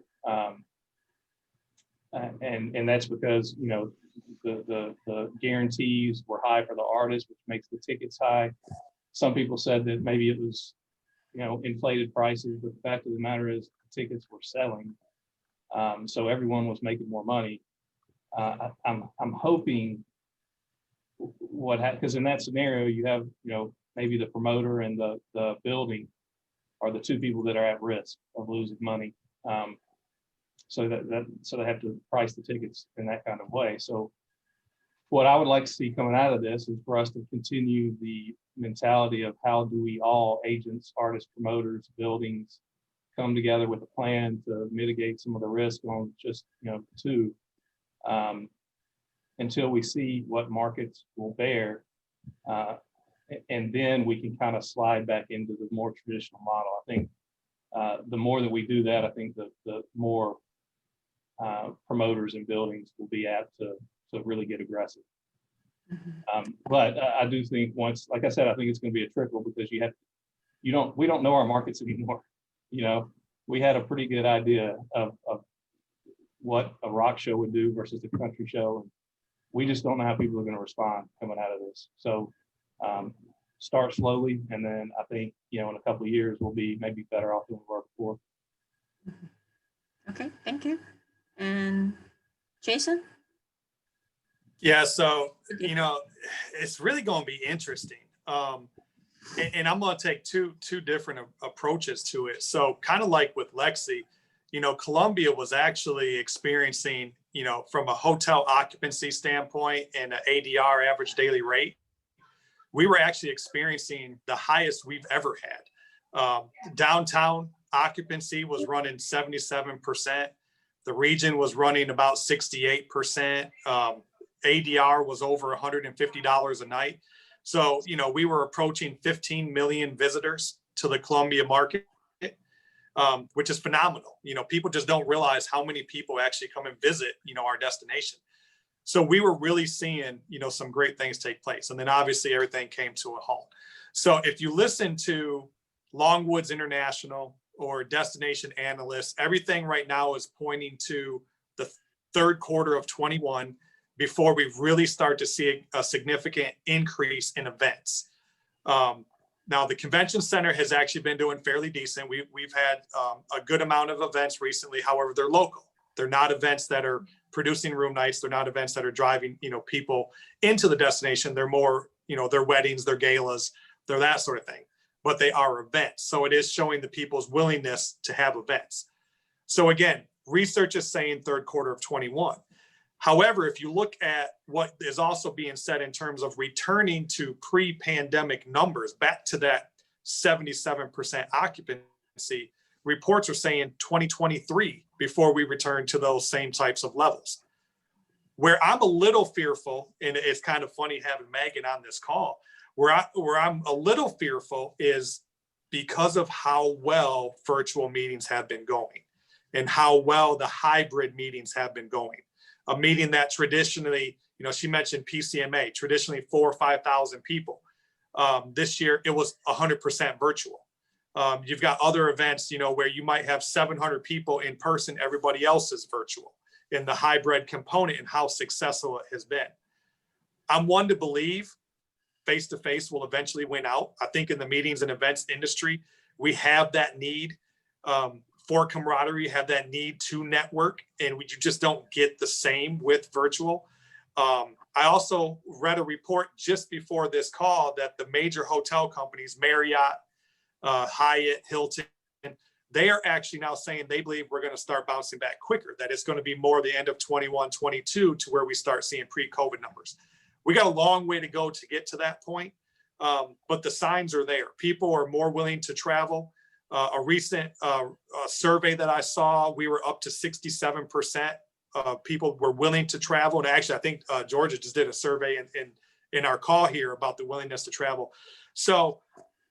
And that's because, you know, the guarantees were high for the artists, which makes the tickets high. Some people said that maybe it was, you know, inflated prices, but the fact of the matter is the tickets were selling. So everyone was making more money. I'm hoping because in that scenario, you have, you know, maybe the promoter and the building are the two people that are at risk of losing money. So they have to price the tickets in that kind of way. So what I would like to see coming out of this is for us to continue the mentality of how do we all, agents, artists, promoters, buildings, come together with a plan to mitigate some of the risk on just, you know, two, until we see what markets will bear. And then we can kind of slide back into the more traditional model. I think the more that we do that, I think the more promoters and buildings will be apt to really get aggressive. But I do think once, like I said, I think it's going to be a trickle because we don't know our markets anymore. You know, we had a pretty good idea of what a rock show would do versus a country show. And we just don't know how people are going to respond coming out of this. So start slowly. And then I think, you know, in a couple of years, we'll be maybe better off than we were before. Okay, thank you. And Jason? Yeah, so, you know, it's really going to be interesting. And I'm going to take two different approaches to it. So kind of like with Lexi, you know, Columbia was actually experiencing, you know, from a hotel occupancy standpoint and an ADR, average daily rate, we were actually experiencing the highest we've ever had. Downtown occupancy was running 77%. The region was running about 68%. ADR was over $150 a night. So, you know, we were approaching 15 million visitors to the Columbia market, which is phenomenal. You know, people just don't realize how many people actually come and visit, you know, our destination. So we were really seeing, you know, some great things take place. And then obviously everything came to a halt. So if you listen to Longwoods International or destination analysts, everything right now is pointing to the third quarter of 21 before we really start to see a significant increase in events. Now, the convention center has actually been doing fairly decent. We've had a good amount of events recently. However, they're local. They're not events that are producing room nights. They're not events that are driving, you know, people into the destination. They're more, you know, their weddings, their galas, they're that sort of thing. But they are events. So it is showing the people's willingness to have events. So again, research is saying third quarter of 21. However, if you look at what is also being said in terms of returning to pre-pandemic numbers, back to that 77% occupancy, reports are saying 2023 before we return to those same types of levels. Where I'm a little fearful, and it's kind of funny having Meagan on this call, where I'm a little fearful is because of how well virtual meetings have been going and how well the hybrid meetings have been going. A meeting that traditionally, you know, she mentioned PCMA, traditionally 4,000 or 5,000 people. This year, it was 100% virtual. You've got other events, you know, where you might have 700 people in person, everybody else is virtual, in the hybrid component and how successful it has been. I'm one to believe face-to-face will eventually win out. I think in the meetings and events industry, we have that need for camaraderie, have that need to network, and you just don't get the same with virtual. I also read a report just before this call that the major hotel companies, Marriott, Hyatt, Hilton, they are actually now saying they believe we're going to start bouncing back quicker, that it's going to be more the end of 21, 22 to where we start seeing pre-COVID numbers. We got a long way to go to get to that point, but the signs are there. People are more willing to travel. A recent survey that I saw, we were up to 67% of people were willing to travel. And actually, I think Georgia just did a survey in our call here about the willingness to travel. So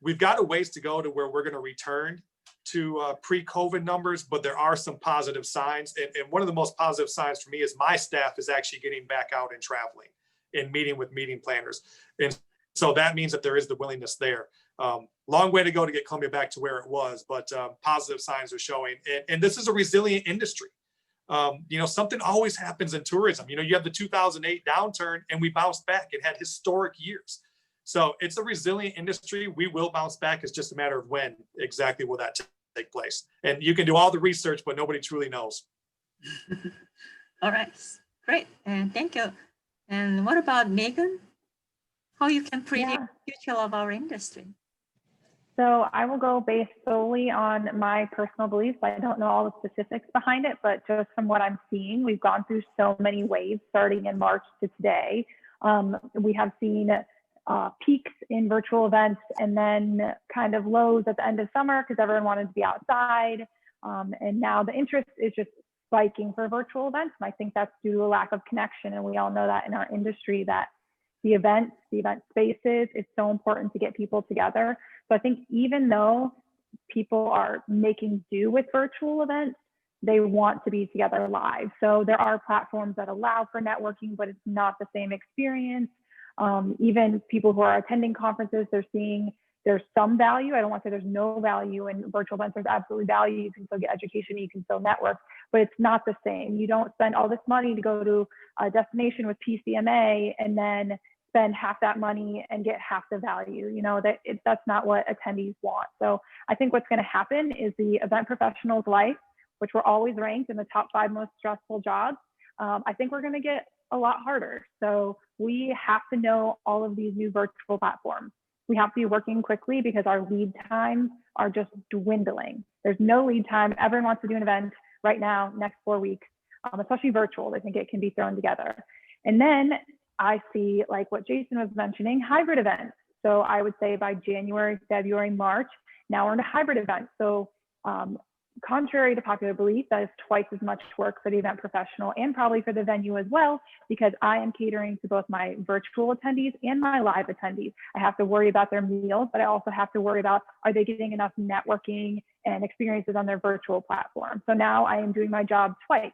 we've got a ways to go to where we're going to return to pre-COVID numbers, but there are some positive signs. And one of the most positive signs for me is my staff is actually getting back out and traveling and meeting with meeting planners. And so that means that there is the willingness there. Long way to go to get Columbia back to where it was, but positive signs are showing. And this is a resilient industry. Something always happens in tourism. You have the 2008 downturn and we bounced back and had historic years. So it's a resilient industry. We will bounce back. It's just a matter of when exactly will that take place. And you can do all the research, but nobody truly knows. All right, great, and thank you. And what about Meagan? How you can predict the future of our industry? So I will go based solely on my personal beliefs. I don't know all the specifics behind it, but just from what I'm seeing, we've gone through so many waves starting in March to today. We have seen peaks in virtual events and then kind of lows at the end of summer because everyone wanted to be outside. And now the interest is just spiking for virtual events. And I think that's due to a lack of connection. And we all know that in our industry that the event spaces, it's so important to get people together. So I think even though people are making do with virtual events, they want to be together live. So there are platforms that allow for networking, but it's not the same experience. Even people who are attending conferences, they're seeing there's some value. I don't want to say there's no value in virtual events. There's absolutely value. You can still get education, you can still network, but it's not the same. You don't spend all this money to go to a destination with PCMA and then spend half that money and get half the value. That's not what attendees want. So I think what's going to happen is the event professionals' life, which we're always ranked in the top 5 most stressful jobs, I think we're going to get a lot harder. So we have to know all of these new virtual platforms. We have to be working quickly because our lead times are just dwindling. There's no lead time. Everyone wants to do an event right now, next 4 weeks, especially virtual. I think it can be thrown together. And then I see, like what Jason was mentioning, hybrid events. So I would say by January, February, March, now we're in a hybrid event. So contrary to popular belief, that is twice as much work for the event professional and probably for the venue as well, because I am catering to both my virtual attendees and my live attendees. I have to worry about their meals, but I also have to worry about, are they getting enough networking and experiences on their virtual platform? So now I am doing my job twice.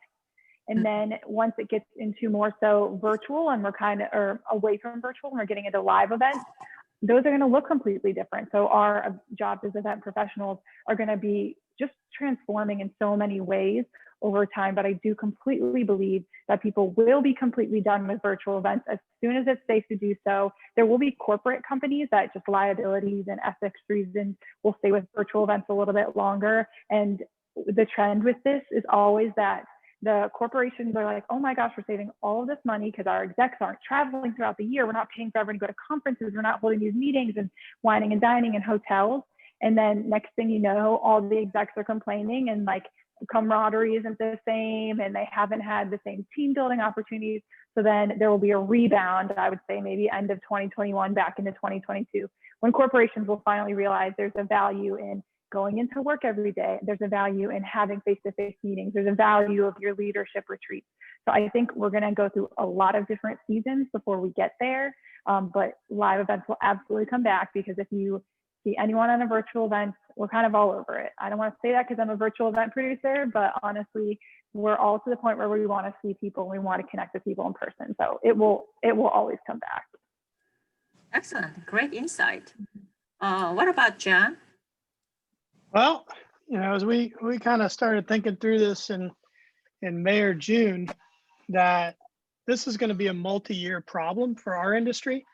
And then once it gets into more so virtual and we're kind of, or away from virtual and we're getting into live events, those are going to look completely different. So our jobs as event professionals are going to be just transforming in so many ways over time. But I do completely believe that people will be completely done with virtual events as soon as it's safe to do so. There will be corporate companies that just liabilities and ethics reasons will stay with virtual events a little bit longer. And the trend with this is always that the corporations are like, oh my gosh, we're saving all of this money because our execs aren't traveling throughout the year. We're not paying for everyone to go to conferences. We're not holding these meetings and wining and dining in hotels. And then next thing you know, all the execs are complaining and like camaraderie isn't the same and they haven't had the same team building opportunities. So then there will be a rebound, I would say maybe end of 2021 back into 2022, when corporations will finally realize there's a value in going into work every day. There's a value in having face-to-face meetings. There's a value of your leadership retreats. So I think we're going to go through a lot of different seasons before we get there. But live events will absolutely come back, because if you see anyone on a virtual event, we're kind of all over it. I don't want to say that because I'm a virtual event producer, but honestly, we're all to the point where we want to see people and we want to connect with people in person. So it will always come back. Excellent, great insight. What about John? Well, as we kind of started thinking through this in May or June, that this is going to be a multi-year problem for our industry,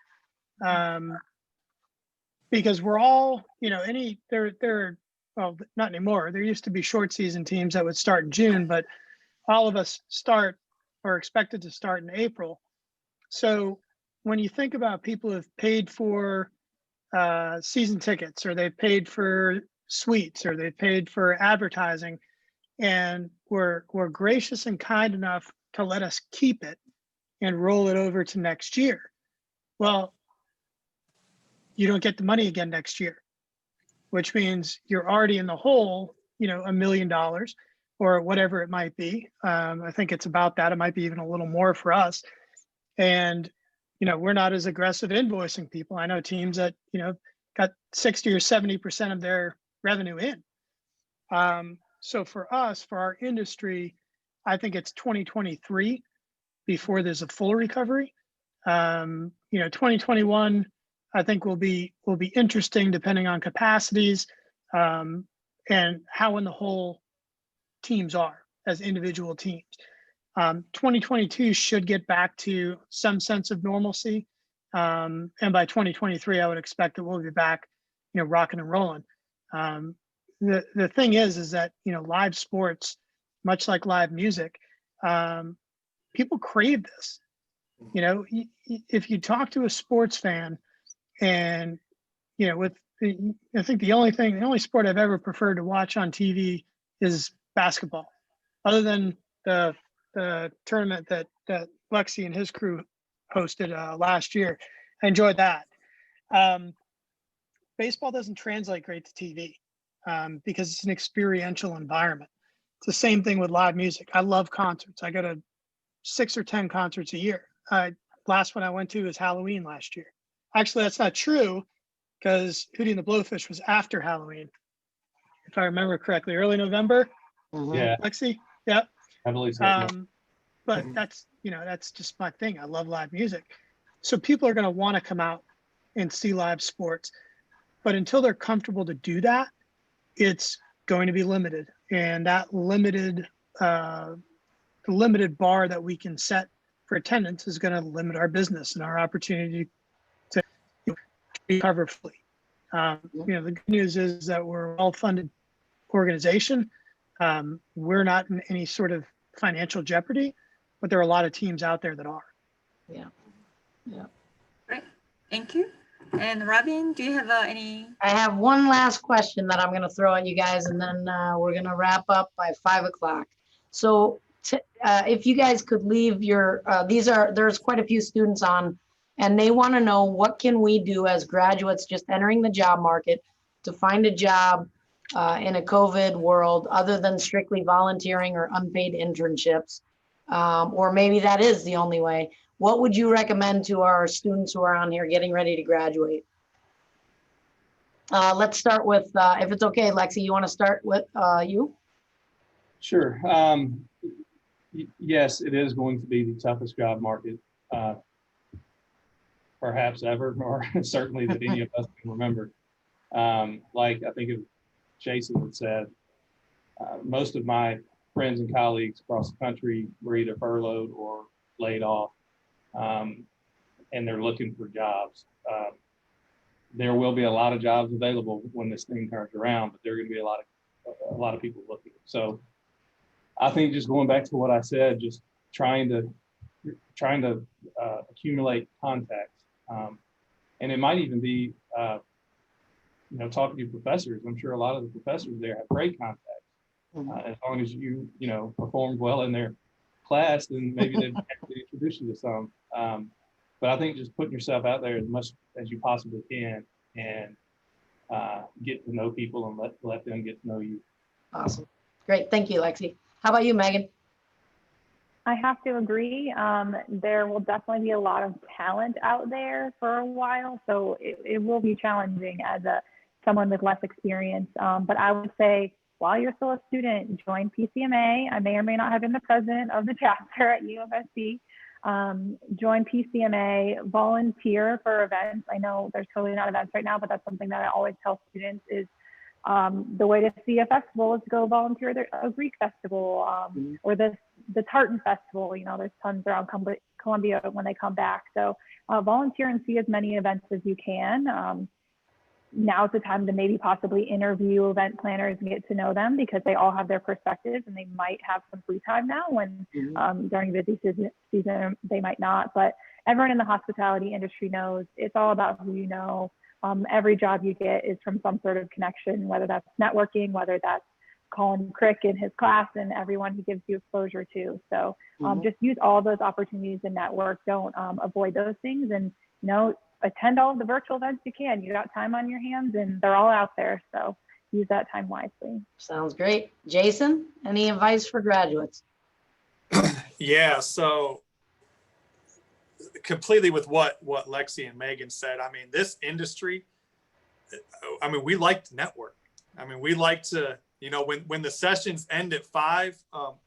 because we're all, well, not anymore. There used to be short season teams that would start in June, but all of us start or expected to start in April. So when you think about people who've paid for season tickets, or they've paid for suites, or they've paid for advertising, and were gracious and kind enough to let us keep it and roll it over to next year. Well, you don't get the money again next year, which means you're already in the hole, $1 million or whatever it might be. I think it's about that. It might be even a little more for us. And, we're not as aggressive invoicing people. I know teams that, got 60 or 70% of their revenue in. So for us, for our industry, I think it's 2023 before there's a full recovery. 2021, I think will be interesting depending on capacities and how in the whole teams are as individual teams. 2022 should get back to some sense of normalcy. And by 2023, I would expect that we'll be back, rocking and rolling. The thing is that, live sports, much like live music, people crave this. If you talk to a sports fan and, I think the only sport I've ever preferred to watch on TV is basketball, other than the tournament that Lexi and his crew hosted last year. I enjoyed that. Baseball doesn't translate great to TV because it's an experiential environment. It's the same thing with live music. I love concerts. I go to 6 or 10 concerts a year. Last one I went to was Halloween last year. Actually, that's not true because Hootie and the Blowfish was after Halloween, if I remember correctly, early November. Yeah, Lexi, yeah. I believe so. But that's just my thing. I love live music. So people are going to want to come out and see live sports. But until they're comfortable to do that, it's going to be limited. And that limited bar that we can set for attendance is going to limit our business and our opportunity to recover fully. The good news is that we're a well-funded organization. We're not in any sort of financial jeopardy, but there are a lot of teams out there that are. Yeah. Great, thank you. And Robin, do you have any? I have one last question that I'm going to throw at you guys, and then we're going to wrap up by 5 o'clock. So if you guys could leave your, there's quite a few students on, and they want to know, what can we do as graduates just entering the job market to find a job in a COVID world other than strictly volunteering or unpaid internships? Or maybe that is the only way. What would you recommend to our students who are on here getting ready to graduate? Let's start with, if it's okay, Lexi, you want to start with you? Sure. Yes, it is going to be the toughest job market perhaps ever, or certainly that any of us can remember. Like I think Jason had said, most of my friends and colleagues across the country were either furloughed or laid off, and they're looking for jobs. There will be a lot of jobs available when this thing turns around, but there are going to be a lot of people looking. So I think just going back to what I said, just trying to accumulate contacts, and it might even be talking to professors. I'm sure a lot of the professors there have great contacts. As long as you performed well in their class, then maybe they'd actually introduce you to some. But I think just putting yourself out there as much as you possibly can and get to know people and let them get to know you. Awesome. Great. Thank you, Lexi. How about you, Megan? I have to agree. There will definitely be a lot of talent out there for a while, so it will be challenging as someone with less experience. But I would say, while you're still a student, join PCMA. I may or may not have been the president of the chapter at UofSC. Join PCMA, volunteer for events. I know there's totally not events right now, but that's something that I always tell students is the way to see a festival is to go volunteer at a Greek festival or the Tartan Festival. There's tons around Columbia when they come back. So volunteer and see as many events as you can. Now's the time to maybe possibly interview event planners and get to know them, because they all have their perspectives and they might have some free time now when during busy season they might not. But everyone in the hospitality industry knows it's all about who you know. Every job you get is from some sort of connection, whether that's networking, whether that's calling Crick in his class and everyone he gives you exposure to. So just use all those opportunities to network. Don't avoid those things, and attend all of the virtual events you can. You got time on your hands and they're all out there. So use that time wisely. Sounds great. Jason, any advice for graduates? Yeah, so completely with what Lexi and Meagan said. I mean, this industry, we like to network. We like to, when the sessions end at 5,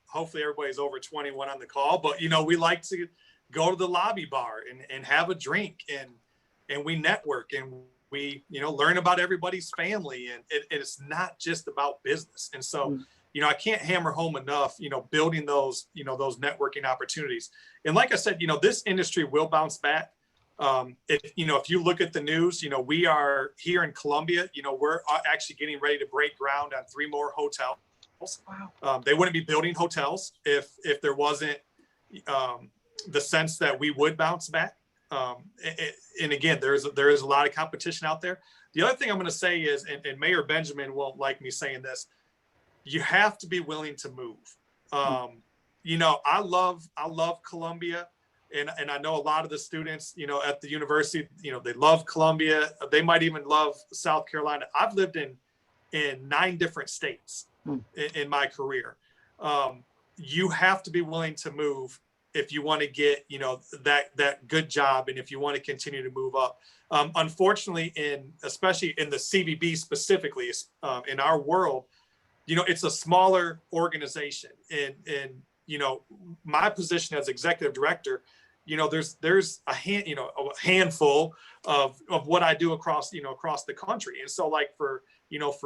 hopefully everybody's over 21 on the call, but we like to go to the lobby bar and have a drink and we network and we, learn about everybody's family, and it's not just about business. And so, I can't hammer home enough, building those, those networking opportunities. And like I said, this industry will bounce back. If you look at the news, we are here in Columbia, we're actually getting ready to break ground on 3 more hotels. Wow. They wouldn't be building hotels if there wasn't the sense that we would bounce back. And again, there is a lot of competition out there. The other thing I'm going to say is, and Mayor Benjamin won't like me saying this, you have to be willing to move. I love Columbia, and I know a lot of the students, at the university, they love Columbia. They might even love South Carolina. I've lived in 9 different states in my career. You have to be willing to move if you want to get, that good job, and if you want to continue to move up. Unfortunately, especially in the CVB specifically, in our world, it's a smaller organization, and my position as executive director, there's a handful of what I do across the country. And so, like, for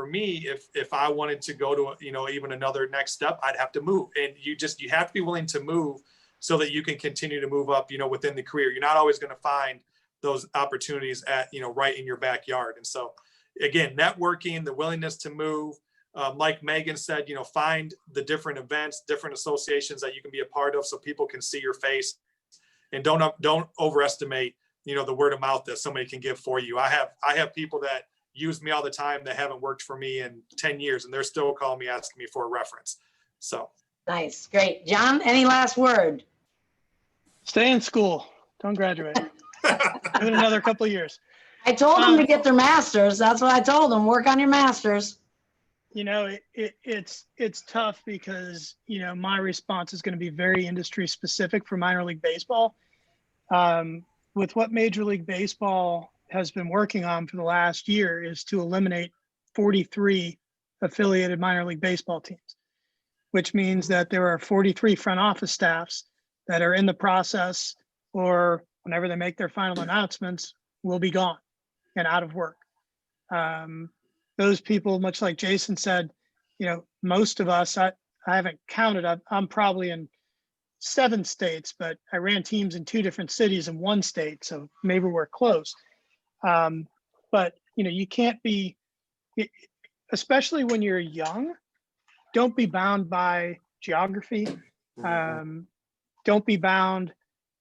me, if I wanted to go to even another next step, I'd have to move, and you have to be willing to move so that you can continue to move up within the career. You're not always going to find those opportunities at right in your backyard. And so, again, networking, the willingness to move, like Meagan said, find the different events, different associations that you can be a part of so people can see your face, and don't overestimate, the word of mouth that somebody can give for you. I have people that use me all the time that haven't worked for me in 10 years, and they're still calling me, asking me for a reference. So. Nice. Great. John, any last word? Stay in school. Don't graduate. Give it another couple of years. I told them to get their masters. That's what I told them. Work on your masters. It's tough because, my response is going to be very industry specific for minor league baseball. With what Major League Baseball has been working on for the last year is to eliminate 43 affiliated minor league baseball teams, which means that there are 43 front office staffs that are in the process, or whenever they make their final announcements, will be gone and out of work. Those people, much like Jason said, most of us, I haven't counted, I'm probably in 7 states, but I ran teams in 2 different cities in 1 state, so maybe we're close. But you can't be, especially when you're young, don't be bound by geography. Don't be bound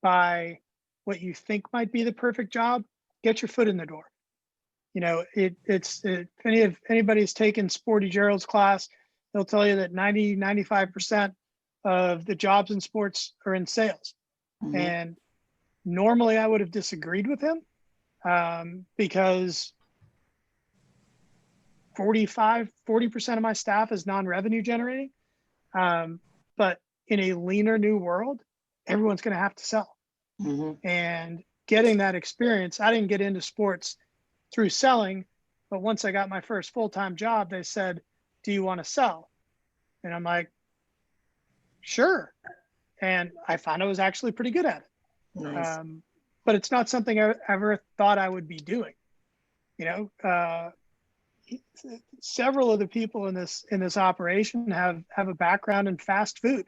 by what you think might be the perfect job. Get your foot in the door. If anybody's taken Sporty Gerald's class, they'll tell you that 95% of the jobs in sports are in sales. And normally I would have disagreed with him because 40% of my staff is non-revenue generating. But in a leaner new world, everyone's going to have to sell. And getting that experience, I didn't get into sports through selling, but once I got my first full-time job, they said, "Do you want to sell?" And I'm like, "Sure." And I found I was actually pretty good at it. Nice. But it's not something I ever thought I would be doing. Several of the people in this operation have a background in fast food.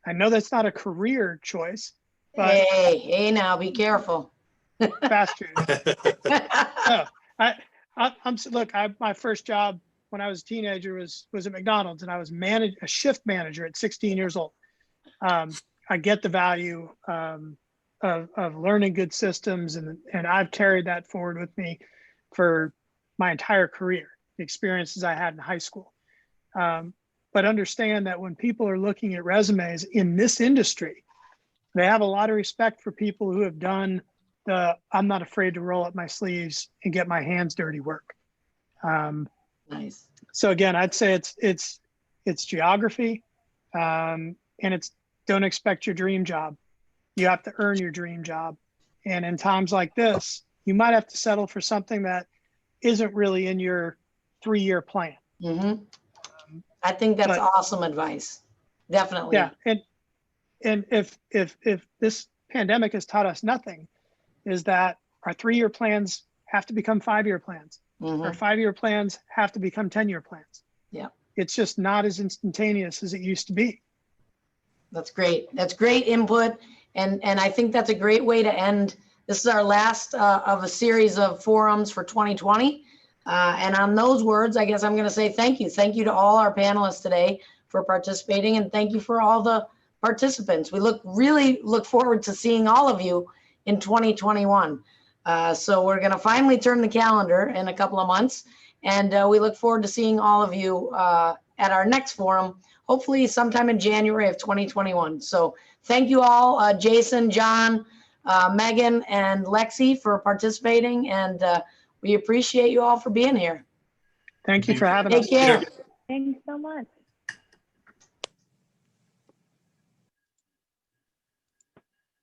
I know that's not a career choice, but Hey, now be careful. fast food. No, my first job when I was a teenager was at McDonald's, and I was a shift manager at 16 years old. I get the value of learning good systems, and I've carried that forward with me for my entire career, the experiences I had in high school. But understand that when people are looking at resumes in this industry, they have a lot of respect for people who have done the I'm not afraid to roll up my sleeves and get my hands dirty work. Nice. So again, I'd say it's geography, and it's don't expect your dream job. You have to earn your dream job. And in times like this, you might have to settle for something that isn't really in your 3-year plan. Mm-hmm. I think that's awesome advice. Definitely. Yeah. And if this pandemic has taught us nothing, is that our 3-year plans have to become 5-year plans. Mm-hmm. Our 5-year plans have to become 10-year plans. Yeah. It's just not as instantaneous as it used to be. That's great. That's great input. And I think that's a great way to end. This is our last of a series of forums for 2020. And on those words, I guess I'm going to say thank you. Thank you to all our panelists today for participating. And thank you for all the participants. We really look forward to seeing all of you in 2021. So we're going to finally turn the calendar in a couple of months. And we look forward to seeing all of you at our next forum, hopefully sometime in January of 2021. So thank you all, Jason, John, Meagan, and Lexi for participating. And we appreciate you all for being here. Thank you for having us. Take care. Thanks so much.